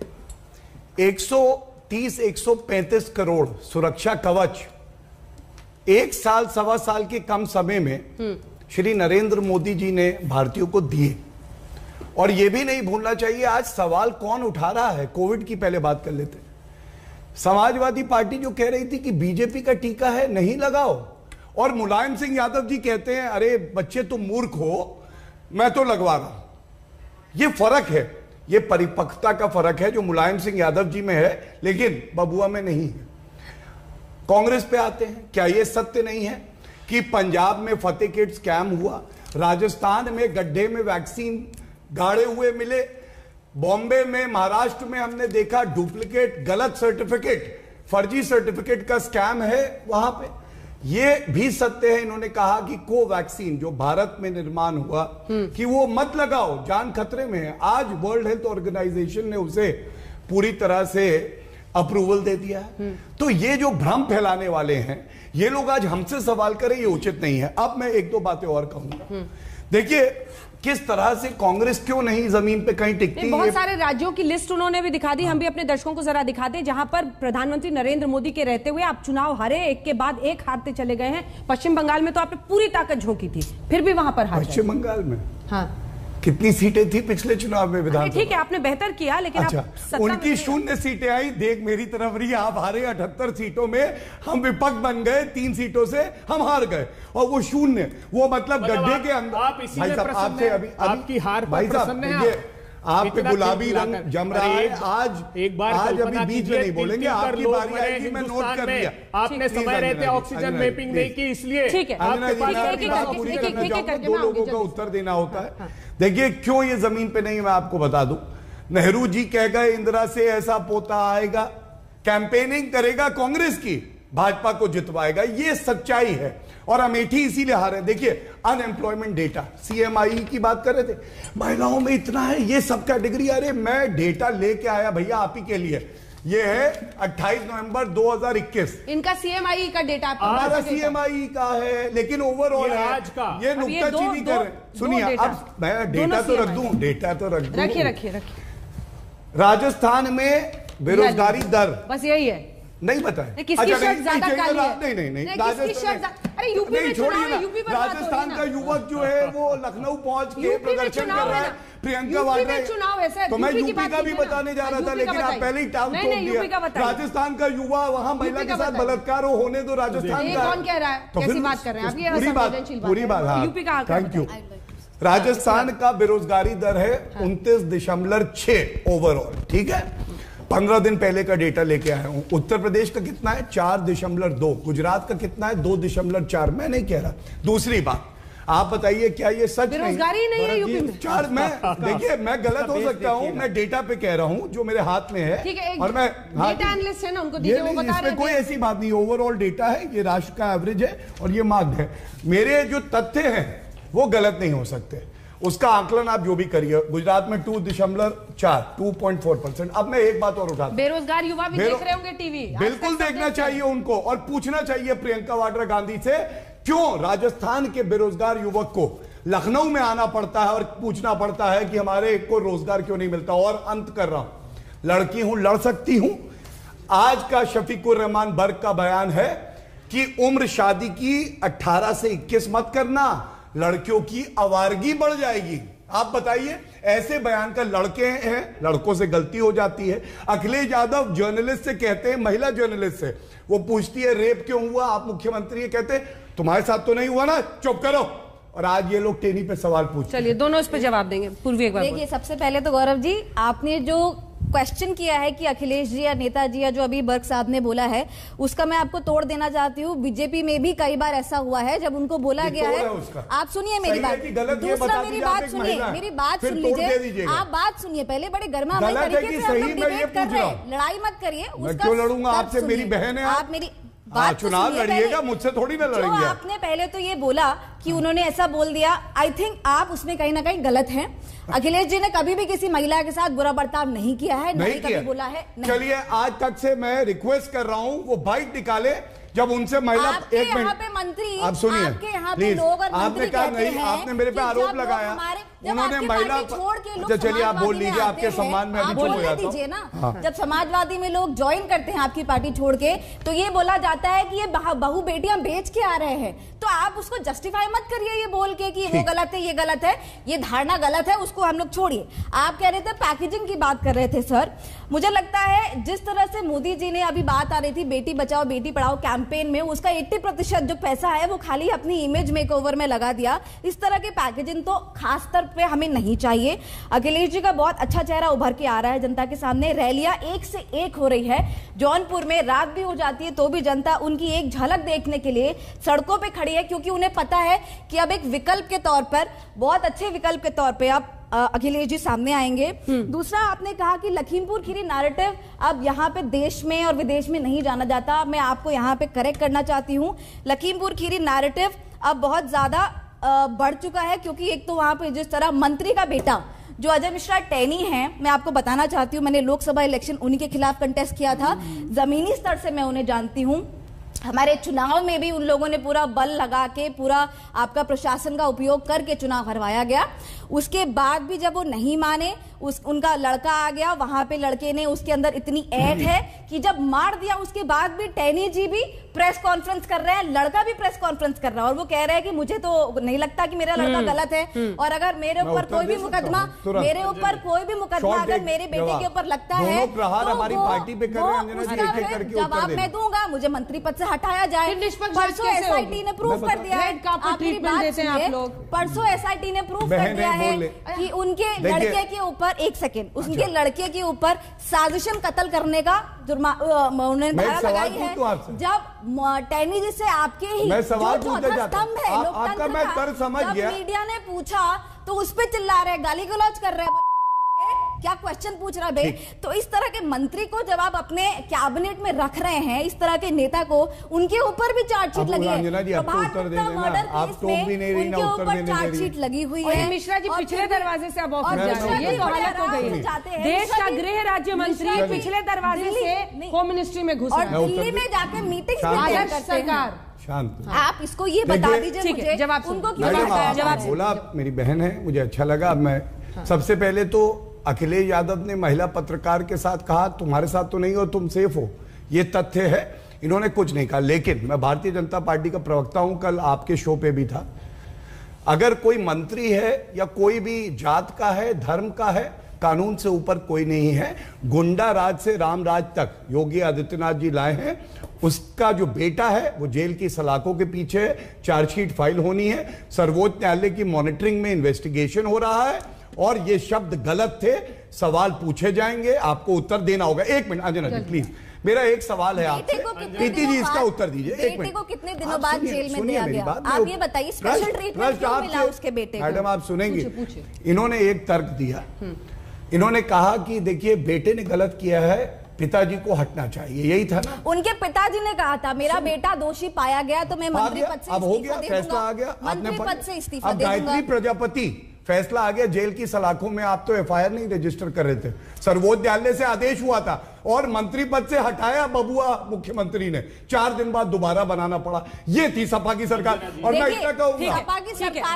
Speaker 3: 135 करोड़ सुरक्षा कवच एक साल सवा साल के कम समय में श्री नरेंद्र मोदी जी ने भारतीयों को दिए। और यह भी नहीं भूलना चाहिए, आज सवाल कौन उठा रहा है? कोविड की पहले बात कर लेते हैं। समाजवादी पार्टी जो कह रही थी कि बीजेपी का टीका है, नहीं लगाओ, और मुलायम सिंह यादव जी कहते हैं अरे बच्चे तुम मूर्ख हो, मैं तो लगवा रहा हूं। यह फर्क है, ये परिपक्वता का फर्क है जो मुलायम सिंह यादव जी में है, लेकिन बबुआ में नहीं है। कांग्रेस पे आते हैं, क्या ये सत्य नहीं है कि पंजाब में फतेह किट स्कैम हुआ, राजस्थान में गड्ढे में वैक्सीन गाड़े हुए मिले, बॉम्बे में, महाराष्ट्र में हमने देखा डुप्लीकेट, गलत सर्टिफिकेट, फर्जी सर्टिफिकेट का स्कैम है वहां पे। ये भी सत्य है, इन्होंने कहा कि कोवैक्सीन जो भारत में निर्माण हुआ कि वो मत लगाओ, जान खतरे में है। आज वर्ल्ड हेल्थ ऑर्गेनाइजेशन ने उसे पूरी तरह से अप्रूवल दे दिया है। तो ये जो भ्रम फैलाने वाले हैं ये लोग आज हमसे सवाल करें, ये उचित नहीं है। अब मैं एक दो बातें और कहूंगा। देखिए किस तरह से कांग्रेस क्यों नहीं जमीन पे कहीं टिकती।
Speaker 1: बहुत सारे राज्यों की लिस्ट उन्होंने भी दिखा दी, हम भी अपने दर्शकों को जरा दिखा दें जहां पर प्रधानमंत्री नरेंद्र मोदी के रहते हुए आप चुनाव हारे, एक के बाद एक हारते चले गए हैं। पश्चिम बंगाल में तो आपने पूरी ताकत झोंकी थी, फिर भी वहां पर हार गए।
Speaker 3: पश्चिम बंगाल में
Speaker 1: हाँ,
Speaker 3: कितनी सीटें थी पिछले चुनाव में विधानसभा?
Speaker 1: ठीक है, आपने बेहतर किया, लेकिन
Speaker 3: अच्छा,
Speaker 1: आप
Speaker 3: उनकी 0 सीटें आई, देख मेरी तरफ रही, आप हारे 78 सीटों में, हम विपक्ष बन गए, 3 सीटों से हम हार गए, और वो 0, वो मतलब गड्ढे के अंदर।
Speaker 4: आप इसी में प्रसन्न हैं, आपकी हार पर प्रसन्न हैं
Speaker 3: आप पे गुलाबी रंग जम रहा है। आज
Speaker 4: एक बार
Speaker 3: आज अभी बीच में नहीं बोलेंगे, आपकी बारी आएगी, मैं नोट कर लिया।
Speaker 4: आपने समय रहते ऑक्सीजन मैपिंग नहीं की, इसलिए
Speaker 1: ठीक है,
Speaker 3: दो लोगों का उत्तर देना होता है। देखिए क्यों ये जमीन पे नहीं, मैं आपको बता दूं। नेहरू जी कह गए इंदिरा से ऐसा पोता आएगा, कैंपेनिंग करेगा कांग्रेस की, भाजपा को जितवाएगा, ये सच्चाई है। और अमेठी इसीलिए हारे। देखिए अनएम्प्लॉयमेंट डेटा, सीएमआई की बात कर रहे थे, महिलाओं में इतना है, ये सब कैटेगरी। अरे मैं डेटा लेके आया भैया आप ही के लिए, ये है 28 नवंबर 2021।
Speaker 1: इनका सीएमआई का डेटा,
Speaker 3: हमारा सीएमआई का है, लेकिन ओवरऑल है
Speaker 4: आज का।
Speaker 3: ये नुक्ताचीनी कर रहे। सुनिए अब मैं डेटा तो रख दूं, डेटा तो रख दूं।
Speaker 1: रखिए।
Speaker 3: राजस्थान में बेरोजगारी दर
Speaker 1: बस यही है,
Speaker 3: नहीं बताए।
Speaker 1: किसकी शर्ट ज्यादा काली है?
Speaker 3: नहीं,
Speaker 1: किसकी शर्ट अरे यूपी में चुनाव है, यूपी पर बात हो रही है
Speaker 3: राजस्थान
Speaker 1: ना।
Speaker 3: का युवक जो है वो लखनऊ पहुंच के
Speaker 1: यूपी में
Speaker 3: प्रदर्शन कर
Speaker 1: चुनाव
Speaker 3: रहा
Speaker 1: है
Speaker 3: है।
Speaker 1: ना।
Speaker 3: प्रियंका
Speaker 1: यूपी
Speaker 3: वाड्रा,
Speaker 1: में चुनाव है सर,
Speaker 3: तो मैं
Speaker 1: यूपी की
Speaker 3: यूपी
Speaker 1: बात
Speaker 3: का भी
Speaker 1: कीजिए ना।
Speaker 3: बताने जा रहा था,
Speaker 1: यूपी का
Speaker 3: लेकिन आप
Speaker 1: बताइए।
Speaker 3: पहले ही टाउन
Speaker 1: नहीं,
Speaker 3: तोड़
Speaker 1: नहीं, यूपी का
Speaker 3: दिया।
Speaker 1: बताइए।
Speaker 3: राजस्थान का युवा वहां महिला के
Speaker 1: का
Speaker 3: साथ
Speaker 1: बताइए।
Speaker 3: बलात्कार होने दो, राजस्थान
Speaker 1: ये
Speaker 3: का
Speaker 1: कौन कह रहा है?
Speaker 3: तो
Speaker 1: कैसी
Speaker 3: फिर
Speaker 1: बात कर रहे हैं आप? ये
Speaker 3: पूरी
Speaker 1: असंवेदनशील बात
Speaker 3: पूरी
Speaker 1: है।
Speaker 3: बात, हाँ,
Speaker 1: यूपी का आंकड़ा
Speaker 3: थैंक यू।
Speaker 1: बताइए।
Speaker 3: राजस्थान का बेरोजगारी दर है 29.6 ओवरऑल, ठीक है। 15 दिन पहले का डेटा लेके आया हूं। उत्तर प्रदेश का कितना है? 4.2। गुजरात का कितना है? 2.4। मैं नहीं कह रहा। दूसरी बात, आप बताइए क्या ये सच नहीं?
Speaker 1: बेरोजगारी नहीं है यूपी में।
Speaker 3: चार, मैं देखिए मैं गलत हो सकता हूं, मैं डेटा पे कह रहा हूं जो मेरे हाथ में है।
Speaker 1: ठीक है,
Speaker 3: और मैं
Speaker 1: डेटा एनालिस्ट है ना, उनको दीजिए, वो बता रहे
Speaker 3: इसमें कोई
Speaker 1: थे।
Speaker 3: ऐसी बात नहीं, ओवरऑल डेटा है, ये राष्ट्र का एवरेज है और ये मार्क्ड है। मेरे जो तथ्य हैं वो गलत नहीं हो सकते, उसका आकलन आप जो भी करिए। गुजरात में 2.4%। अब मैं एक बात और उठाता हूं,
Speaker 1: बेरोजगार युवा भी देख रहे होंगे टीवी,
Speaker 3: बिल्कुल देखना चाहिए उनको और पूछना चाहिए प्रियंका वाड्रा गांधी से, क्यों राजस्थान के बेरोजगार युवक को लखनऊ में आना पड़ता है और पूछना पड़ता है कि हमारे को रोजगार क्यों नहीं मिलता। और अंत कर रहा हूं, लड़की हूं, लड़ सकती हूं। आज का शफीकुर रहमान बर्ग का बयान है कि उम्र शादी की 18 से 21 मत करना, लड़कियों की आवारगी बढ़ जाएगी। आप बताइए, ऐसे बयान का लड़के हैं, लड़कों से गलती हो जाती है। अखिलेश यादव जर्नलिस्ट से कहते हैं, महिला जर्नलिस्ट से, वो पूछती है रेप क्यों हुआ, आप मुख्यमंत्री है, कहते तुम्हारे साथ तो नहीं हुआ ना, चुप करो। और आज ये लोग टेनी पे सवाल पूछते हैं।
Speaker 1: चलिए दोनों इस पे जवाब देंगे। पूर्वी एक बार
Speaker 5: देखिए, सबसे पहले तो गौरव जी, आपने जो क्वेश्चन किया है कि अखिलेश जी या नेताजी या जो अभी बर्ग साहब ने बोला है, उसका मैं आपको तोड़ देना चाहती हूँ। बीजेपी में भी कई बार ऐसा हुआ है जब उनको बोला गया है। आप सुनिए मेरी बात, दूसरा मेरी बात सुनिए, मेरी बात सुन लीजिए। आप बात सुनिए पहले, बड़े गर्मा तरीके से आप लोग डिबेट कर रहे हैं, लड़ाई मत करिए।
Speaker 3: मैं क्यों लड़ूंगा आपसे? मेरी बहन है,
Speaker 5: आप मेरी बात
Speaker 3: चुनाव लड़िएगा, मुझसे थोड़ी ना लड़ेंगे।
Speaker 5: आपने पहले तो ये बोला कि उन्होंने ऐसा बोल दिया, आई थिंक आप उसमें कहीं ना कहीं गलत हैं। अखिलेश जी ने कभी भी किसी महिला के साथ बुरा बर्ताव नहीं किया है, नहीं कभी बोला है।
Speaker 3: चलिए, आज तक से मैं रिक्वेस्ट कर रहा हूं वो बाइट निकाले जब उनसे महिला, एक
Speaker 5: यहाँ पे मंत्री,
Speaker 3: आप सुनिए,
Speaker 5: आपके यहाँ पे लोग और मंत्री कहते हैं,
Speaker 3: आपने मेरे पे आरोप लगाया, उन्होंने महिला, अच्छा चलिए आप बोल लीजिए, आपके सम्मान में अभी चुप हो जाता हूं
Speaker 5: ना। जब समाजवादी में लोग ज्वाइन करते हैं आपकी पार्टी छोड़ के, तो ये बोला जाता है कि ये बहू बेटियां बेच के आ रहे हैं, तो आप उसको जस्टिफाई मत करिए ये बोल के कि वो गलत है, ये गलत है, ये धारणा गलत है, उसको हम लोग छोड़िए। आप कह रहे थे पैकेजिंग की बात कर रहे थे सर, मुझे लगता है जिस तरह से मोदी जी ने अभी बात आ रही थी बेटी बचाओ बेटी पढ़ाओ कैंपेन में, उसका 80% जो पैसा है वो खाली अपनी इमेज मेकओवर में लगा दिया। इस तरह की पैकेजिंग तो खास स्तर पे हमें नहीं चाहिए। अखिलेश जी का बहुत अच्छा चेहरा उभर के आ रहा है जनता के सामने, रैलियां एक से एक हो रही है। जौनपुर में रात भी हो जाती है तो भी जनता उनकी एक झलक देखने के लिए सड़कों पे खड़ी है, क्योंकि उन्हें पता है कि अब एक विकल्प के तौर पर, बहुत अच्छे विकल्प के तौर पर अब अखिलेश जी सामने आएंगे। दूसरा, आपने कहा कि लखीमपुर खीरी नैरेटिव अब यहाँ पे देश में और विदेश में नहीं जाना जाता। मैं आपको यहाँ पे करेक्ट करना चाहती हूँ, लखीमपुर खीरी नैरेटिव अब बहुत ज्यादा बढ़ चुका है, क्योंकि एक तो वहां पे जिस तरह मंत्री का बेटा जो अजय मिश्रा टैनी हैं, मैं आपको बताना चाहती हूँ, मैंने लोकसभा इलेक्शन उन्हीं के खिलाफ कंटेस्ट किया था, जमीनी स्तर से मैं उन्हें जानती हूँ। हमारे चुनाव में भी उन लोगों ने पूरा बल लगा के, पूरा आपका प्रशासन का उपयोग करके चुनाव हरवाया गया। उसके बाद भी जब वो नहीं माने, उनका लड़का आ गया, वहां पे लड़के ने उसके अंदर इतनी ऐठ है कि जब मार दिया उसके बाद भी टैनी जी भी प्रेस कॉन्फ्रेंस कर रहे हैं, लड़का भी प्रेस कॉन्फ्रेंस कर रहा है और वो कह रहे हैं कि मुझे तो नहीं लगता कि मेरा लड़का गलत है, और अगर मेरे ऊपर कोई भी मुकदमा अगर मेरे बेटे के ऊपर लगता है तो जवाब मैं दूंगा, मुझे मंत्री पद से हटाया जाए। परसों एसआईटी ने प्रूव कर दिया है, परसों एसआईटी ने प्रूव कर दिया है कि उनके लड़के के ऊपर, एक सेकेंड, उनके लड़के के ऊपर साजिशन कत्ल करने का उन्होंने धारा लगाई है। जब टैनी जी से आपके ही
Speaker 3: मैं सवाल पूछना चाहता
Speaker 5: स्तंभ है लोकतंत्र का, जब मीडिया ने पूछा तो उस पर चिल्ला रहे, गाली गलौज कर रहे, क्या क्वेश्चन पूछ रहा भाई। तो इस तरह के मंत्री को जब आप अपने कैबिनेट में रख रहे हैं, इस तरह के नेता को, उनके ऊपर भी चार्जशीट लगी है, उनके ऊपर चार्जशीट लगी हुई है।
Speaker 1: मिश्रा जी पिछले दरवाजे से अब ऑफिस जा रहे हैं, ये तो हालत हो गई है। देश का गृह राज्य मंत्री पिछले दरवाजे से होम मिनिस्ट्री में घुस रहा है,
Speaker 5: दिल्ली में जाकर मीटिंग करते हैं।
Speaker 3: शांत,
Speaker 5: आप इसको ये बता दीजिए मुझे,
Speaker 1: जवाब
Speaker 5: उनको क्यों
Speaker 3: जवाब बोला। मेरी बहन है, मुझे अच्छा लगा। मैं सबसे पहले तो अखिलेश यादव ने महिला पत्रकार के साथ कहा तुम्हारे साथ तो नहीं हो, तुम सेफ हो, ये तथ्य है, इन्होंने कुछ नहीं कहा। लेकिन मैं भारतीय जनता पार्टी का प्रवक्ता हूं, कल आपके शो पे भी था। अगर कोई मंत्री है या कोई भी जात का है, धर्म का है, कानून से ऊपर कोई नहीं है। गुंडा राज से राम राज तक योगी आदित्यनाथ जी लाए हैं। उसका जो बेटा है वो जेल की सलाखों के पीछे है, चार्जशीट फाइल होनी है, सर्वोच्च न्यायालय की मॉनिटरिंग में इन्वेस्टिगेशन हो रहा है और ये शब्द गलत थे। सवाल पूछे जाएंगे, आपको उत्तर देना होगा। एक मिनट अंजना जी प्लीज, मेरा एक सवाल है आपसे, प्रीति जी इसका उत्तर दीजिए। एक मिनट,
Speaker 5: को कितने दिनों बाद जेल में दिया गया, आप ये बताइए, स्पेशल ट्रीटमेंट क्यों मिला उसके बेटे को?
Speaker 3: मैडम आप सुनेंगे, इन्होंने एक तर्क दिया। इन्होंने कहा कि देखिए बेटे ने गलत किया है, पिताजी को हटना चाहिए, यही था ना?
Speaker 5: उनके पिताजी ने कहा था मेरा बेटा दोषी पाया गया तो मैं मंत्री पद से
Speaker 3: अब हो गया, फैसला आ गया,
Speaker 5: मंत्री पद से इस्तीफा दे दूंगा।
Speaker 3: गायत्री प्रजापति फैसला आ गया, जेल की सलाखों में आप तो एफआईआर नहीं रजिस्टर कर रहे थे, सर्वोच्च न्यायालय से आदेश हुआ था और मंत्री पद से हटाया बबुआ मुख्यमंत्री ने, 4 दिन बाद दोबारा बनाना पड़ा। ये थी सपा की सरकार। और मैं इतना कहूंगा,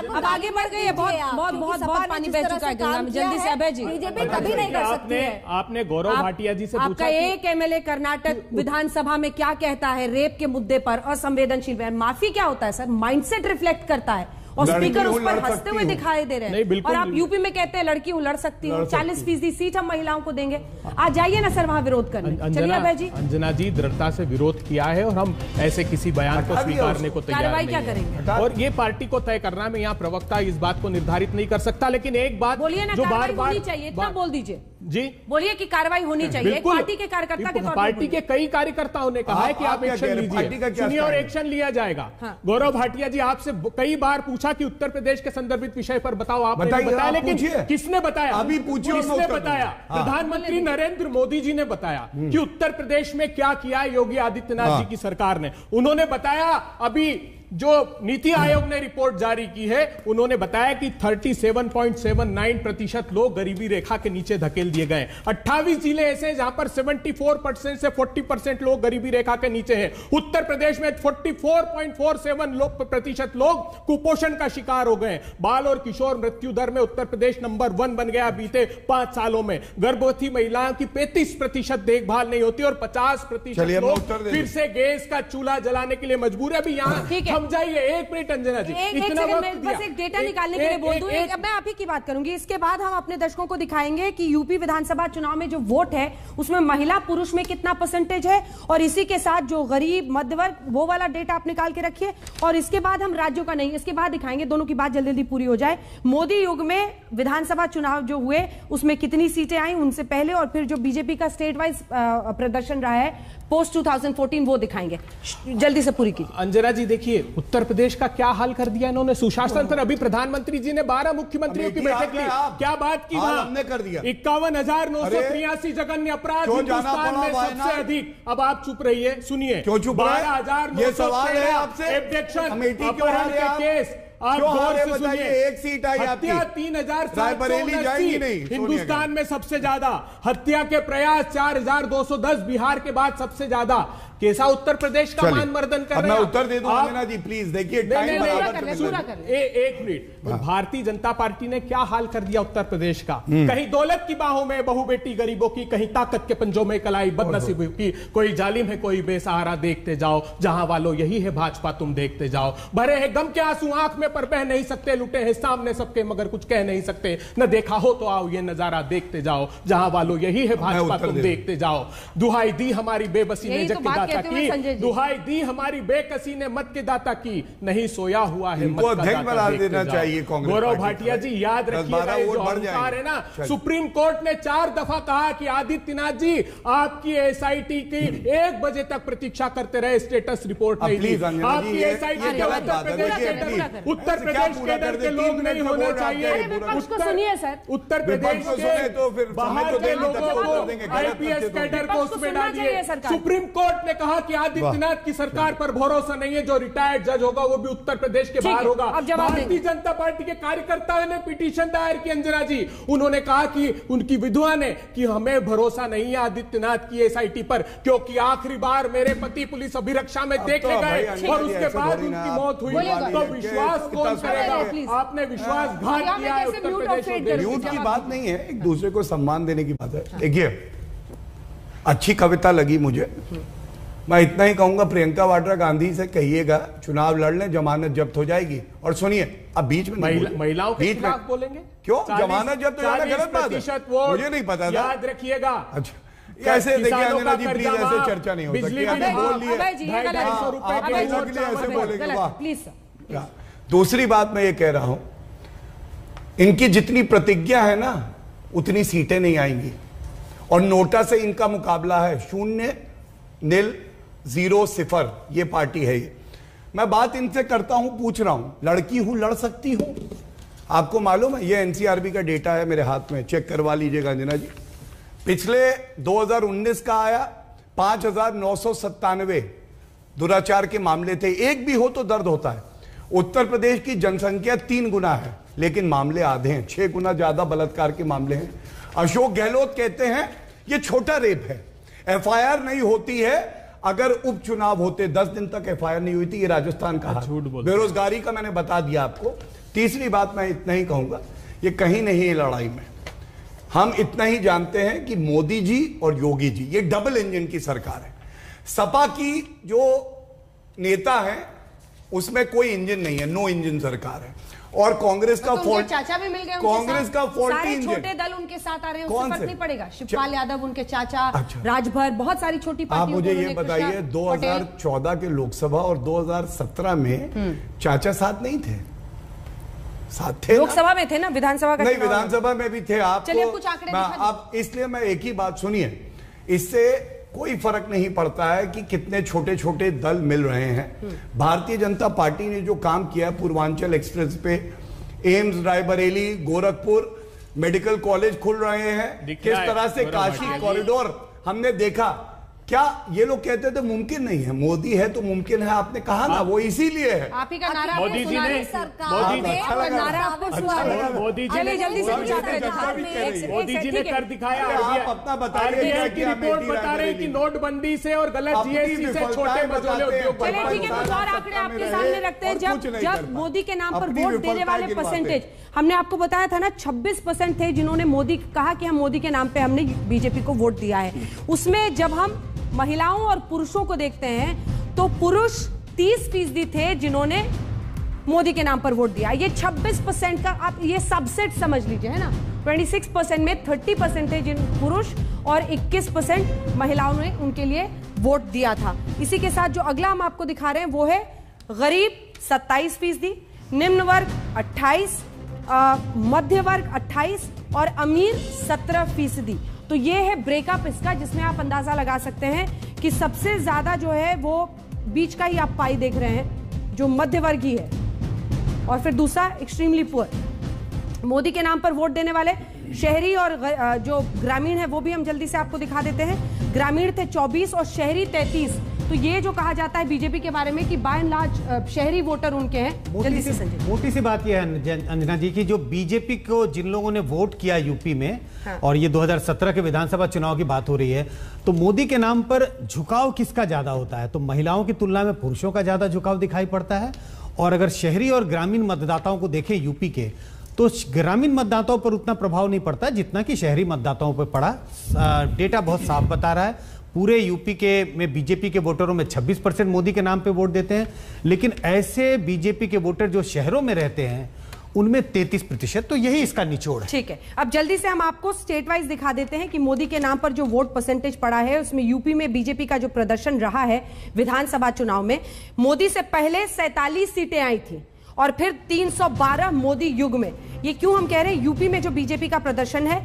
Speaker 1: अब आगे बढ़ गई है, बहुत पानी बह चुका है, जल्दी से अभय जी।
Speaker 5: बीजेपी कभी नहीं कर सकती है।
Speaker 4: आपने गौरव भाटिया जी से पूछा,
Speaker 1: आपका एक एमएलए कर्नाटक विधानसभा में क्या कहता है रेप के मुद्दे पर, असंवेदनशील बयान। माफी क्या होता है सर? माइंडसेट रिफ्लेक्ट करता है और स्पीकर उस पर हंसते हुए दिखाई दे रहे हैं। और आप यूपी में कहते हैं लड़की हूं, लड़ सकती हूं, 40% सीट हम महिलाओं को देंगे। आज जाइए ना सर वहां विरोध करने। चलिए अभय जी।
Speaker 4: अंजना जी दृढ़ता से विरोध किया है और हम ऐसे किसी बयान को स्वीकारने को तैयार
Speaker 1: कार्रवाई
Speaker 4: नहीं
Speaker 1: क्या करेंगे?
Speaker 4: और ये पार्टी को तय करना, मैं यहाँ प्रवक्ता इस बात को निर्धारित नहीं कर सकता, लेकिन एक बात
Speaker 1: बोलिए ना,
Speaker 4: जो
Speaker 1: कार्रवाई होनी चाहिए, इतना बोल दीजिए जी। बोलिए कि कार्रवाई होनी चाहिए। एक पार्टी के कार्यकर्ता के तौर पर
Speaker 4: पार्टी के कई कार्यकर्ताओं ने कहा है कि आप एक्शन लीजिए, सुनिए और एक्शन लिया जाएगा। गौरव भाटिया जी, आपसे कई बार पूछा कि उत्तर प्रदेश के संदर्भित विषय पर बताओ, आपने बताया, लेकिन किसने बताया?
Speaker 3: अभी पूछिए,
Speaker 4: किसने बताया? प्रधानमंत्री नरेंद्र मोदी जी ने बताया कि उत्तर प्रदेश में क्या किया योगी आदित्यनाथ जी की सरकार ने। उन्होंने बताया, अभी जो नीति आयोग ने रिपोर्ट जारी की है, उन्होंने बताया कि 37.79% लोग गरीबी रेखा के नीचे धकेल दिए गए। 28 जिले ऐसे हैं जहां पर 74% से 40% लोग गरीबी रेखा के नीचे हैं। उत्तर प्रदेश में 44.47% लोग कुपोषण का शिकार हो गए। बाल और किशोर मृत्यु दर में उत्तर प्रदेश नंबर 1 बन गया बीते 5 सालों में। गर्भवती महिलाओं की 35% देखभाल नहीं होती और 50% लोग फिर से गैस का चूल्हा जलाने के लिए मजबूर है। अभी यहाँ समझाइए, 1 मिनट अंजना जी,
Speaker 1: इतना वक्त बस एक डेटा निकालने के लिए बोल दूं। मैं आप ही की बात करूंगी, इसके बाद हम अपने दर्शकों को दिखाएंगे कि यूपी विधानसभा चुनाव में जो वोट है उसमें महिला पुरुष में कितना परसेंटेज है, और इसी के साथ जो गरीब मध्यवर्ग वो वाला डेटा आप निकाल के रखिए। और इसके बाद हम राज्यों का नहीं, इसके बाद दिखाएंगे, दोनों की बात जल्दी जल्दी पूरी हो जाए। मोदी युग में विधानसभा चुनाव जो हुए उसमें कितनी सीटें आई उनसे पहले, और फिर जो बीजेपी का स्टेट वाइज प्रदर्शन रहा है पोस्ट 2014, वो दिखाएंगे। जल्दी से पूरी कीजिए।
Speaker 4: अंजना जी देखिए, उत्तर प्रदेश का क्या हाल कर दिया इन्होंने, सुशासन पर। अभी प्रधानमंत्री जी ने 12 मुख्यमंत्रियों की बैठक ली, क्या बात की वहां?
Speaker 3: हमने कर दिया
Speaker 4: 51,983 जगन्य अपराध हिंदुस्तान में सबसे अधिक। अब आप चुप रहिए, सुनिए। 12,913 अपहरण के केस। आप गौर से सुनिए,
Speaker 3: एक सीट आई आपकी,
Speaker 4: हत्या 3,780 हिंदुस्तान में सबसे ज्यादा। हत्या के प्रयास 4,210 बिहार के बाद सबसे ज्यादा। कैसा उत्तर प्रदेश का मान मर्दन कर रहे हैं?
Speaker 3: मैं उत्तर दे दूं अंजना जी प्लीज, देखिए
Speaker 4: एक मिनट। भारतीय जनता पार्टी ने क्या हाल कर दिया उत्तर प्रदेश का? कहीं दौलत की बाहों में बहु बेटी गरीबों की, कहीं ताकत के पंजों में कलाई बदनसीबी की। कोई जालिम है कोई बेसहारा, देखते जाओ। जहां वालों यही है भाजपा, तुम देखते जाओ। भरे हैं गम के आंसू आंख में पर बह नहीं सकते, लुटे हैं सामने सबके मगर कुछ कह नहीं सकते। न देखा हो तो आओ ये नजारा देखते जाओ। जहां वालों यही है भाजपा, तुम देखते जाओ। दुहाई दी हमारी बेबसी ने जग की, दुहाई दी हमारी बेकसी ने मत के दाता की, नहीं सोया हुआ है मत का दाता देना चाहिए। गौरव भाटिया जी याद रखिएगा, जो अहंकार है ना, सुप्रीम कोर्ट ने 4 दफा कहा कि आदित्यनाथ जी आपकी एसआईटी की 1 बजे तक प्रतीक्षा करते रहे, स्टेटस रिपोर्ट नहीं दी। आपकी एसआईटी के उत्तर प्रदेश कैडर के लोग नहीं होने चाहिए। उत्तर प्रदेश के बाहर के लोगों को, आईपीएस कैडर को उसमें डालिए। सुप्रीम कोर्ट ने कहा कि आदित्यनाथ की सरकार पर भरोसा नहीं है, जो रिटायर्ड जज होगा वो भी उत्तर प्रदेश के बाहर होगा। भारतीय जनता पार्टी के कार्यकर्ताओं ने पिटीशन दायर की अंजना जी, उन्होंने कहा कि उनकी विधवा ने कि हमें भरोसा नहीं है आदित्यनाथ की एसआईटी पर, क्योंकि आखिरी बार मेरे पति पुलिस अभिरक्षा में देखे गए और उसके बाद उनकी मौत हुई। तो विश्वास कौन करेगा? आपने विश्वासघात किया है उत्तर प्रदेश में।
Speaker 3: म्यूट की बात नहीं है, एक दूसरे को सम्मान देने की बात है। देखिए अच्छी कविता लगी मुझे, मैं इतना ही कहूंगा, प्रियंका वाड्रा गांधी से कहिएगा चुनाव लड़ लें, जमानत जब्त हो जाएगी। और सुनिए, अब बीच में
Speaker 4: महिलाओं के खिलाफ बोलेंगे
Speaker 3: क्यों? जमानत जब्त हो जाना गलत बात है, मुझे नहीं पता था।
Speaker 4: याद रखिएगा।
Speaker 3: अच्छा, ऐसे देखिए अंजना जी, प्लीज ऐसे चर्चा नहीं हो सकती। आपने बोल लिए ऐसे बोलेंगे, प्लीज। दूसरी बात मैं ये कह रहा हूं, इनकी जितनी प्रतिज्ञा है ना उतनी सीटें नहीं आएंगी, और नोटा से इनका मुकाबला है 0-0-0 ये पार्टी है। ये मैं बात इनसे करता हूं, पूछ रहा हूं, लड़की हूं, लड़ सकती हूं? आपको मालूम है, ये एनसीआरबी का डेटा है मेरे हाथ में, चेक करवा लीजिएगा अंजना जी। पिछले 2019 का आया 5,997 दुराचार के मामले थे। एक भी हो तो दर्द होता है। उत्तर प्रदेश की जनसंख्या 3 गुना है, लेकिन मामले आधे हैं, 6 गुना ज्यादा बलात्कार के मामले हैं। अशोक गहलोत कहते हैं ये छोटा रेप है, एफआईआर नहीं होती है। अगर उपचुनाव होते 10 दिन तक एफआईआर नहीं हुई थी, ये राजस्थान का बेरोजगारी का मैंने बता दिया आपको। तीसरी बात मैं इतना ही कहूंगा, ये कहीं नहीं है लड़ाई में। हम इतना ही जानते हैं कि मोदी जी और योगी जी ये डबल इंजन की सरकार है। सपा की जो नेता है उसमें कोई इंजन नहीं है, नो इंजन सरकार है। और कांग्रेस का
Speaker 1: तो चाचा भी मिल गए,
Speaker 3: कांग्रेस का 40 इंजन,
Speaker 1: छोटे दल उनके साथ आ रहे हैं, उससे फर्क नहीं पड़ेगा। शिवपाल यादव उनके चाचा, राजभर, बहुत सारी छोटी पार्टियों।
Speaker 3: आप मुझे ये बताइए, 2014 के लोकसभा और 2017 में चाचा साथ नहीं थे? साथ थे,
Speaker 1: लोकसभा में थे ना, विधानसभा का
Speaker 3: नहीं, विधानसभा में भी थे। आप
Speaker 1: चलिए कुछ आंकड़े
Speaker 3: आप, इसलिए मैं एक ही बात, सुनिए, इससे कोई फर्क नहीं पड़ता है कि कितने छोटे छोटे दल मिल रहे हैं। भारतीय जनता पार्टी ने जो काम किया है, पूर्वांचल एक्सप्रेस पे, AIIMS Raebareli, Gorakhpur medical college खुल रहे हैं, किस तरह से काशी कॉरिडोर हमने देखा। क्या ये लोग कहते थे मुमकिन नहीं है? मोदी है तो मुमकिन है, आपने कहा ना, वो इसीलिए है।
Speaker 1: आप ही का नारा
Speaker 4: मोदी जी ने
Speaker 1: जल्दी से
Speaker 4: मोदी जी ने कर दिखाया।
Speaker 3: आप अपना बताइए
Speaker 4: की रिपोर्ट बता रहे हैं कि नोटबंदी से और गलत जीएसटी से छोटे मझोले उद्योग।
Speaker 1: चलिए ठीक है, कुछ और आंकड़े आपके सामने रखते हैं। जब मोदी के नाम पर वोट देने वाले परसेंटेज, हमने आपको बताया था ना, 26% थे जिन्होंने मोदी कहा कि हम मोदी के नाम पे हमने बीजेपी को वोट दिया है। उसमें जब हम महिलाओं और पुरुषों को देखते हैं तो पुरुष 30% थे जिन्होंने मोदी के नाम पर वोट दिया। ये 26% का आप ये सबसेट समझ लीजिए, है ना। 26% में 30% थे जिन पुरुष और 21% महिलाओं ने उनके लिए वोट दिया था। इसी के साथ जो अगला हम आपको दिखा रहे हैं वो है गरीब 27%, निम्न वर्ग 28%, मध्य वर्ग 28% और अमीर 17%। तो ये है ब्रेकअप इसका, जिसमें आप अंदाजा लगा सकते हैं कि सबसे ज्यादा जो है वो बीच का ही आप पाई देख रहे हैं, जो मध्य वर्गीय है, और फिर दूसरा एक्सट्रीमली पुअर। मोदी के नाम पर वोट देने वाले शहरी और जो ग्रामीण है वो भी हम जल्दी से आपको दिखा देते हैं। ग्रामीण थे 24 और शहरी 33। तो ये जो कहा जाता है बीजेपी के बारे में कि बाय एंड लार्ज शहरी वोटर उनके हैं। जल्दी से संजय।
Speaker 2: मोटी सी बात यह है अंजना जी की, जो बीजेपी को जिन लोगों ने वोट किया यूपी में, हाँ। और ये 2017 के विधानसभा चुनाव की बात हो रही है, तो मोदी के नाम पर झुकाव किसका ज्यादा होता है? तो महिलाओं की तुलना में पुरुषों का ज्यादा झुकाव दिखाई पड़ता है। और अगर शहरी और ग्रामीण मतदाताओं को देखें यूपी के, तो ग्रामीण मतदाताओं पर उतना प्रभाव नहीं पड़ता जितना कि शहरी मतदाताओं पर पड़ा। डेटा बहुत साफ बता रहा है। पूरे यूपी के में बीजेपी के वोटरों में 26% मोदी के नाम पे वोट देते हैं, लेकिन ऐसे बीजेपी के वोटर जो शहरों में रहते हैं उनमें 33%। तो यही इसका निचोड़ है।
Speaker 1: ठीक है, अब जल्दी से हम आपको स्टेट वाइज दिखा देते हैं कि मोदी के नाम पर जो वोट परसेंटेज पड़ा है, उसमें यूपी में बीजेपी का जो प्रदर्शन रहा है विधानसभा चुनाव में, मोदी से पहले 47 सीटें आई थी और फिर 312 मोदी युग में। ये क्यों हम कह रहे हैं? यूपी में जो बीजेपी का प्रदर्शन है,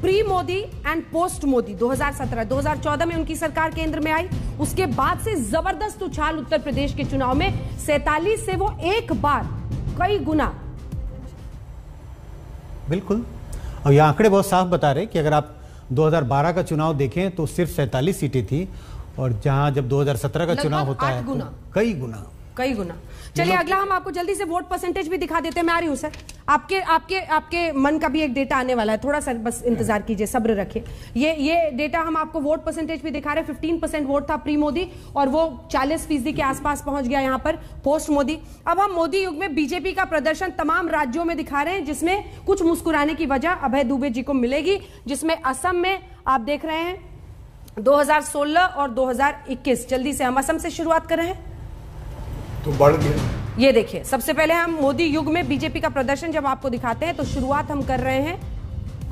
Speaker 1: pre Modi and post Modi 2017 2014 में उनकी सरकार केंद्र में आई, उसके बाद से जबरदस्त उछाल उत्तर प्रदेश के चुनाव में 47 से वो एक बार कई गुना।
Speaker 2: बिल्कुल, और ये आंकड़े बहुत साफ बता रहे कि अगर आप 2012 का चुनाव देखें तो सिर्फ 47 सीटें थी, और जहां जब 2017 का चुनाव होता है तो कई गुना।
Speaker 1: चलिए अगला हम आपको जल्दी से वोट परसेंटेज भी दिखा देते हैं। मैं आ रही हूं सर, आपके मन का भी एक डेटा आने वाला है, थोड़ा सा बस इंतजार कीजिए, सब्र रखिए। ये डेटा हम आपको वोट परसेंटेज भी दिखा रहे हैं। 15% वोट था प्री मोदी और वो 40% के आसपास पहुंच गया यहां पर पोस्ट मोदी। अब हम मोदी युग में बीजेपी का प्रदर्शन तमाम राज्यों में दिखा रहे हैं, जिसमें कुछ मुस्कुराने की वजह अभय दुबे जी को मिलेगी, जिसमें असम में आप देख रहे हैं 2016 और 2021, जल्दी से हम असम से शुरुआत कर रहे हैं।
Speaker 3: तो बढ़ गया।
Speaker 1: ये देखिए, सबसे पहले हम मोदी युग में बीजेपी का प्रदर्शन जब आपको दिखाते हैं तो शुरुआत हम कर रहे हैं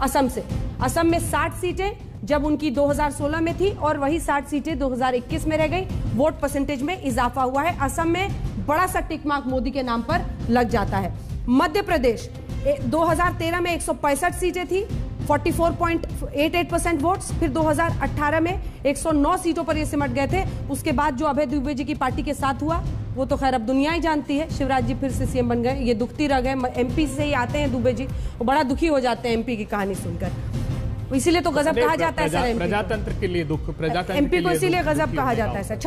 Speaker 1: असम से। असम में 60 सीटें जब उनकी 2016 में थी और वही 60 सीटें 2021 में रह गई। वोट परसेंटेज में इजाफा हुआ है। असम में बड़ा सा टिक मार्क मोदी के नाम पर लग जाता है। मध्य प्रदेश 2013 में 165 सीटें थी, 44.88% वोट्स। फिर 2018 में 109 सीटों पर ये सिमट गए थे। उसके बाद जो अभय दुबे जी की पार्टी के साथ हुआ वो तो खैर अब दुनिया ही जानती है। शिवराज जी फिर से सीएम बन गए, ये दुखती रह गए। एमपी से ही आते हैं दुबे जी, वो बड़ा दुखी हो जाते हैं एमपी की कहानी सुनकर। इसीलिए तो गजब कहा जाता है सर,
Speaker 4: प्रजातंत्र के लिए दुख, प्रजातंत्र
Speaker 1: एमपी को इसीलिए गजब कहा जाता है सर।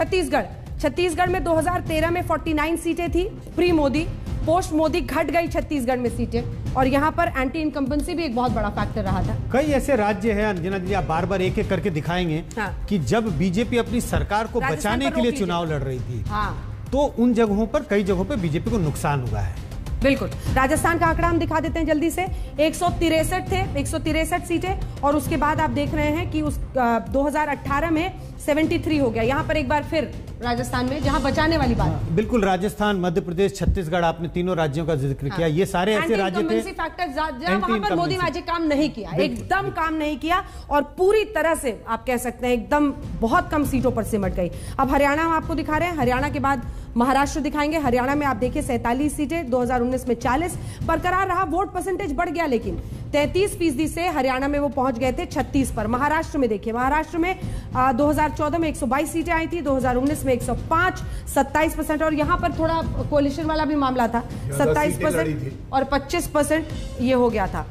Speaker 1: छत्तीसगढ़ में 2013 में 49 सीटें थी प्री मोदी। पोस्ट मोदी घट गई छत्तीसगढ़ में सीटें, और यहाँ पर एंटी इनकम्बेंसी भी एक बहुत बड़ा फैक्टर रहा था।
Speaker 2: कई ऐसे राज्य हैं अंजना जी, आप बार बार एक एक करके दिखाएंगे कि जब बीजेपी अपनी सरकार को बचाने के लिए चुनाव लड़ रही थी तो उन जगहों पर, कई जगहों पर बीजेपी को नुकसान हुआ है।
Speaker 1: बिल्कुल। राजस्थान का आंकड़ा हम दिखा देते हैं जल्दी से। 163 थे, 163 सीटें, और उसके बाद आप देख रहे हैं कि उस 2018 में 73 हो गया। यहाँ पर एक बार फिर राजस्थान में, जहां बचाने वाली बात।
Speaker 2: बिल्कुल, राजस्थान, मध्य प्रदेश, छत्तीसगढ़, आपने तीनों राज्यों का जिक्र किया। ये सारे ऐसे राज्य थे
Speaker 1: फैक्टर वहां पर मोदी मैजिक काम नहीं किया, एकदम काम नहीं किया, और पूरी तरह से आप कह सकते हैं एकदम बहुत कम सीटों पर सिमट गई। अब हरियाणा हम आपको दिखा रहे हैं, हरियाणा के बाद महाराष्ट्र दिखाएंगे। हरियाणा में आप देखिए 47 सीटें, 2019 में 40 बरकरार रहा। वोट परसेंटेज बढ़ गया, लेकिन 33% से हरियाणा में वो पहुंच गए थे 36 पर। महाराष्ट्र में देखिए, महाराष्ट्र में 2014 में 122 सीटें आई थी, 2019 में 105, 27%। और यहाँ पर थोड़ा कोalition वाला भी मामला था, 27% और 25% ये हो गया था।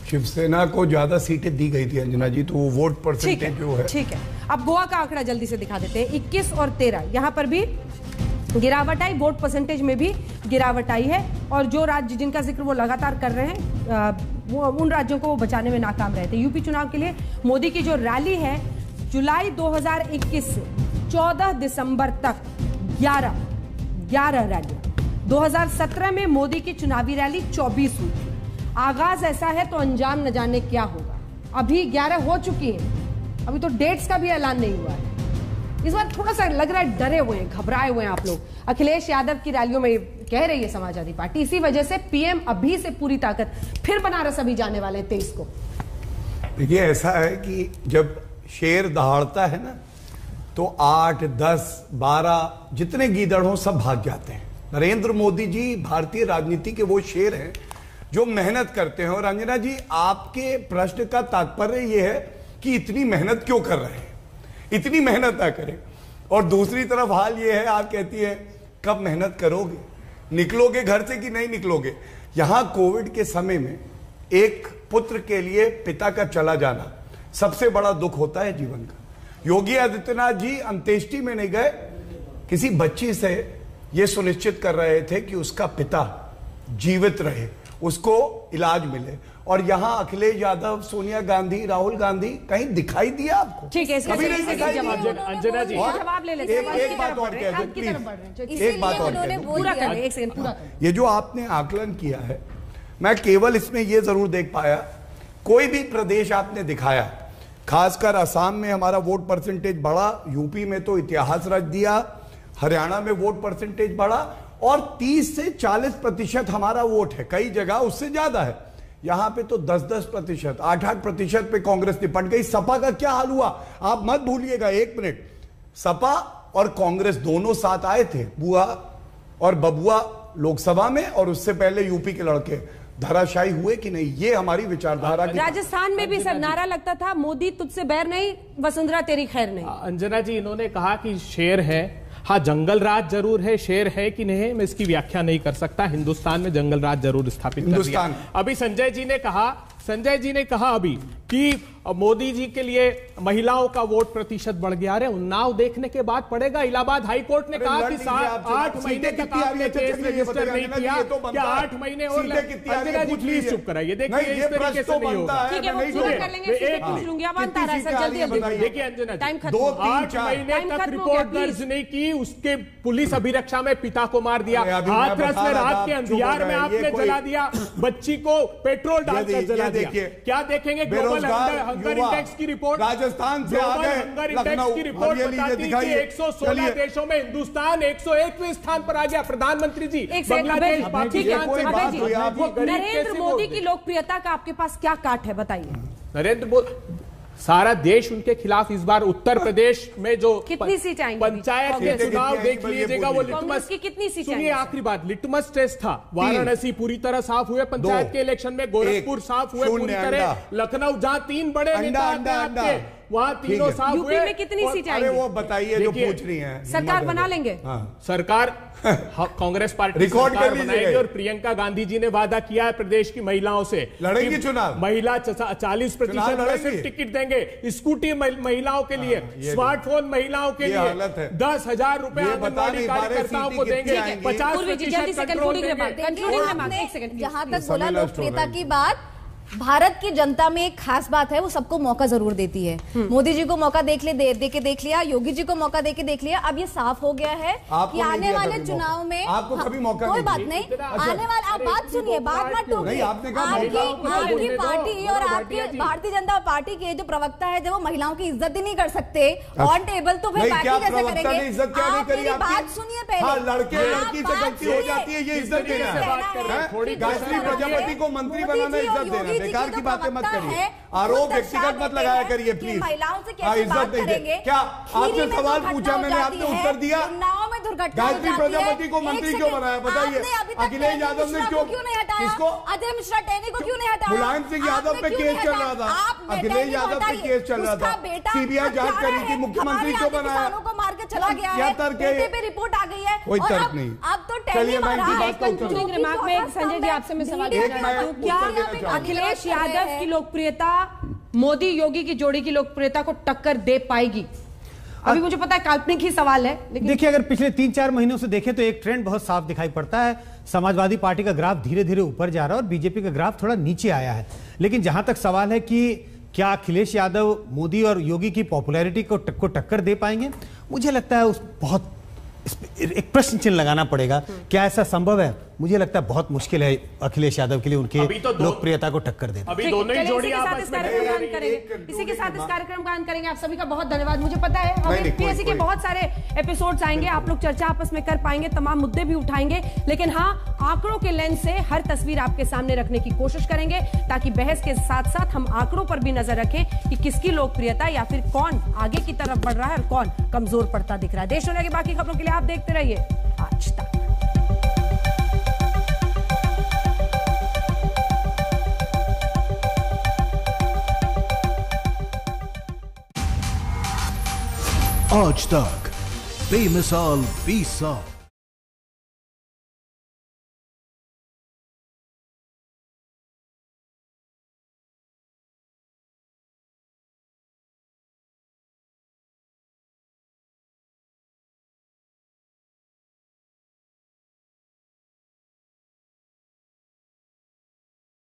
Speaker 3: शिवसेना को ज्यादा सीटें दी गई थी अंजना जी, तो वो वोट परसेंटेज जो है।
Speaker 1: ठीक है, अब गोवा का आंकड़ा जल्दी से दिखा देते हैं। 21 और 13 यहाँ पर भी गिरावट आई, वोट परसेंटेज में भी गिरावट आई है। और जो राज्य जिनका जिक्र वो लगातार कर रहे हैं, वो उन राज्यों को वो बचाने में नाकाम रहे थे। यूपी चुनाव के लिए मोदी की जो रैली है, जुलाई 2021 से 14 दिसंबर तक 11 रैलियां। 2017 में मोदी की चुनावी रैली 24 हुई। आगाज ऐसा है तो अंजाम न जाने क्या होगा। अभी 11 हो चुकी है, अभी तो डेट्स का भी ऐलान नहीं हुआ है। इस बार थोड़ा सा लग रहा है डरे हुए हैं, घबराए हुए हैं आप लोग। अखिलेश यादव की रैलियों में कह रही है समाजवादी पार्टी, इसी वजह से पीएम अभी से पूरी ताकत फिर बनारस अभी जाने वाले 23 को।
Speaker 3: देखिए, ऐसा है कि जब शेर दहाड़ता है ना, तो 8, 10, 12 जितने गीदड़ हो सब भाग जाते हैं। नरेंद्र मोदी जी भारतीय राजनीति के वो शेर हैं जो मेहनत करते हैं। और अंजना जी, आपके प्रश्न का तात्पर्य यह है कि इतनी मेहनत क्यों कर रहे हैं, इतनी मेहनत ना करें। और दूसरी तरफ हाल ये है, आप कहती है कब मेहनत करोगे, निकलोगे घर से कि नहीं निकलोगे। यहां कोविड के समय में एक पुत्र के लिए पिता का चला जाना सबसे बड़ा दुख होता है जीवन का। योगी आदित्यनाथ जी अंत्येष्टि में नहीं गए, किसी बच्ची से ये सुनिश्चित कर रहे थे कि उसका पिता जीवित रहे, उसको इलाज मिले। और यहां अखिलेश यादव, सोनिया गांधी, राहुल गांधी कहीं दिखाई दिया आपको?
Speaker 1: ठीक है,
Speaker 3: कभी नहीं दिखाई दिया।
Speaker 4: अंजना जी
Speaker 1: जवाब ले लेते हैं।
Speaker 3: एक बात और कह दो प्लीज, एक बात और कह दो।
Speaker 1: पूरा कर ले, एक सेकंड पूरा कर।
Speaker 3: ये जो आपने आकलन किया है, मैं केवल इसमें यह जरूर देख पाया, कोई भी प्रदेश आपने दिखाया, खासकर असम में हमारा वोट परसेंटेज बढ़ा, यूपी में तो इतिहास रच दिया, हरियाणा में वोट परसेंटेज बढ़ा, और 30 से 40% हमारा वोट है। कई जगह उससे ज्यादा है, यहां पे तो 10-10%, 8-8% पे कांग्रेस निपट गई। सपा का क्या हाल हुआ आप मत भूलिएगा, 1 मिनट। सपा और कांग्रेस दोनों साथ आए थे, बुआ और बबुआ लोकसभा में, और उससे पहले यूपी के लड़के धराशायी हुए कि नहीं। ये हमारी विचारधारा की।
Speaker 1: राजस्थान में भी सर नारा लगता था, मोदी तुझसे बैर नहीं, वसुंधरा तेरी खैर नहीं।
Speaker 4: अंजना जी, इन्होंने कहा कि शेर है, हाँ जंगल राज जरूर है, शेर है कि नहीं मैं इसकी व्याख्या नहीं कर सकता। हिंदुस्तान में जंगल राज जरूर स्थापित कर दिया। अभी संजय जी ने कहा अभी कि मोदी जी के लिए महिलाओं का वोट प्रतिशत बढ़ गया। अरे उन्नाव देखने के बाद पड़ेगा। इलाहाबाद हाई कोर्ट ने कहा कि 8 महीने तक आपने केस रजिस्टर नहीं किया, क्या 8 महीने और? अंजना जी प्लीज चुप कराइए। देखिए इस तरीके से नहीं होगा।
Speaker 1: ठीक है, वो पूरा कर लेंगे, फिर पूछ लूंगी। अब अंत आ रहा है सर, जल्दी जल्दी।
Speaker 4: देखिए अंजना जी, 8 महीने तक रिपोर्ट दर्ज नहीं की, उसके पुलिस अभिरक्षा में पिता को मार दिया, हाथरस में रात के अंधियार में आपने जला दिया, बच्ची को पेट्रोल डालकर जला दिया। क्या देखेंगे? ग्लोबल हंगर
Speaker 3: युवा
Speaker 4: इंडेक्स की रिपोर्ट,
Speaker 3: राजस्थान से आ गए
Speaker 4: हंगर इंडेक्स की रिपोर्ट बताती है कि 116 देशों में हिंदुस्तान 101वें स्थान पर आ गया। प्रधानमंत्री जी, बांग्लादेश, पाकिस्तान से
Speaker 1: नरेंद्र मोदी की लोकप्रियता का आपके पास क्या काट है, बताइए।
Speaker 4: नरेंद्र मोदी, सारा देश उनके खिलाफ इस बार उत्तर प्रदेश में जो
Speaker 1: कितनी सीट आएंगी?
Speaker 4: पंचायत के चुनाव देख लीजिएगा, वो
Speaker 1: कांग्रेस की कितनी सीट?
Speaker 4: सुनिए आखिरी बात, लिटमस टेस्ट था। वाराणसी पूरी तरह साफ हुए पंचायत के इलेक्शन में, गोरखपुर साफ हुए पूरी तरह, लखनऊ जहाँ 3 बड़े नेता आते हैं आपके, वहाँ तीनों साफ हुए।
Speaker 1: यूपी में कितनी सीटें आएंगी?
Speaker 3: वो बताइए जो पूछ रही हैं।
Speaker 1: सरकार बना लेंगे?
Speaker 4: सरकार कांग्रेस पार्टी
Speaker 3: रिकॉर्ड कर
Speaker 4: बनाएगी और प्रियंका गांधी जी ने वादा किया है प्रदेश की महिलाओं से,
Speaker 3: लड़ेंगी चुनाव,
Speaker 4: महिला 40% में सिर्फ टिकट देंगे, स्कूटी महिलाओं के लिए, स्मार्टफोन महिलाओं के लिए, 10,000 रुपए आंगनबाड़ी कार्यकर्ताओं को देंगे, 50% कंट्रोल देंगे।
Speaker 5: जहां तक बोला लोकप्रियता की बात, भारत की जनता में एक खास बात है, वो सबको मौका जरूर देती है। मोदी जी को मौका देख लिया, योगी जी को मौका देके देख लिया। अब ये साफ हो गया है कि आने वाले चुनाव में
Speaker 3: आपको कभी मौका
Speaker 5: कोई बात नहीं, आने वाले, आप बात सुनिए, बात मत टोकिए। आपकी पार्टी और आपकी भारतीय जनता पार्टी के जो प्रवक्ता है, जब वो महिलाओं की इज्जत ही नहीं कर सकते ऑन टेबल, तो फिर बाकी कैसे करेंगे? आप मेरी बात सुनिए पहले।
Speaker 3: लड़के लड़की से गलती हो जाती है, ये इज्जत देना है। गायत्री प्रजापति को मंत्री बनाना इज्जत देना, बेकार की बातें मत करिए, आरोप व्यक्तिगत मत लगाया करिए प्लीज।
Speaker 5: महिलाओं से कैसे बात करेंगे?
Speaker 3: क्या आपसे सवाल पूछा, मैंने आपने उत्तर दिया। गायत्री प्रजापति को मंत्री क्यों बनाया बताइए? अखिलेश यादव ने क्यों नहीं हटाया? किसको?
Speaker 5: अजय मिश्रा टेनी को क्यों नहीं हटाया?
Speaker 3: मुलायम सिंह यादव पे केस चल रहा था, अखिलेश यादव पे केस चल रहा था, सीबीआई जांच कर रही थी, मुख्यमंत्री क्यों बनाया?
Speaker 5: किसानों को मार के चला गया है, बेटे पे रिपोर्ट आ गई है,
Speaker 3: कोई तर्क नहीं।
Speaker 5: अब तो टेनी मारा है।
Speaker 1: संजय जी, आपसे मैं सवाल पूछना चाहूं, क्या अखिलेश यादव की लोकप्रियता मोदी योगी की जोड़ी की लोकप्रियता को टक्कर दे पाएगी? अभी मुझे पता है काल्पनिक ही सवाल है, लेकिन
Speaker 2: देखिए अगर पिछले 3-4 महीनों से देखें तो एक ट्रेंड बहुत साफ दिखाई पड़ता है। समाजवादी पार्टी का ग्राफ धीरे धीरे ऊपर जा रहा है और बीजेपी का ग्राफ थोड़ा नीचे आया है। लेकिन जहां तक सवाल है कि क्या अखिलेश यादव मोदी और योगी की पॉपुलैरिटी को टक्कर दे पाएंगे, मुझे लगता है उस बहुत एक प्रश्न चिन्ह लगाना पड़ेगा। क्या ऐसा संभव है? मुझे लगता है बहुत मुश्किल है अखिलेश यादव के लिए उनकी लोकप्रियता को टक्कर देना।
Speaker 4: अभी दोनों ही जोड़ी
Speaker 1: आपस में इसी के साथ इस कार्यक्रम का अंत करेंगे। आप सभी का बहुत धन्यवाद। मुझे पता है हमें पीएससी के बहुत सारे एपिसोड्स आएंगे, आप लोग चर्चा आपस में कर पाएंगे, तमाम मुद्दे भी उठाएंगे, लेकिन हाँ, आंकड़ों के लेंस से हर तस्वीर आपके सामने रखने की कोशिश करेंगे, ताकि बहस के साथ साथ हम आंकड़ों पर भी नजर रखें कि किसकी लोकप्रियता या फिर कौन आगे की तरफ बढ़ रहा है और कौन कमजोर पड़ता दिख रहा है। देश दुनिया की बाकी खबरों के लिए आप देखते रहिए आज तक।
Speaker 6: आज तक बेमिसाल 20 साल।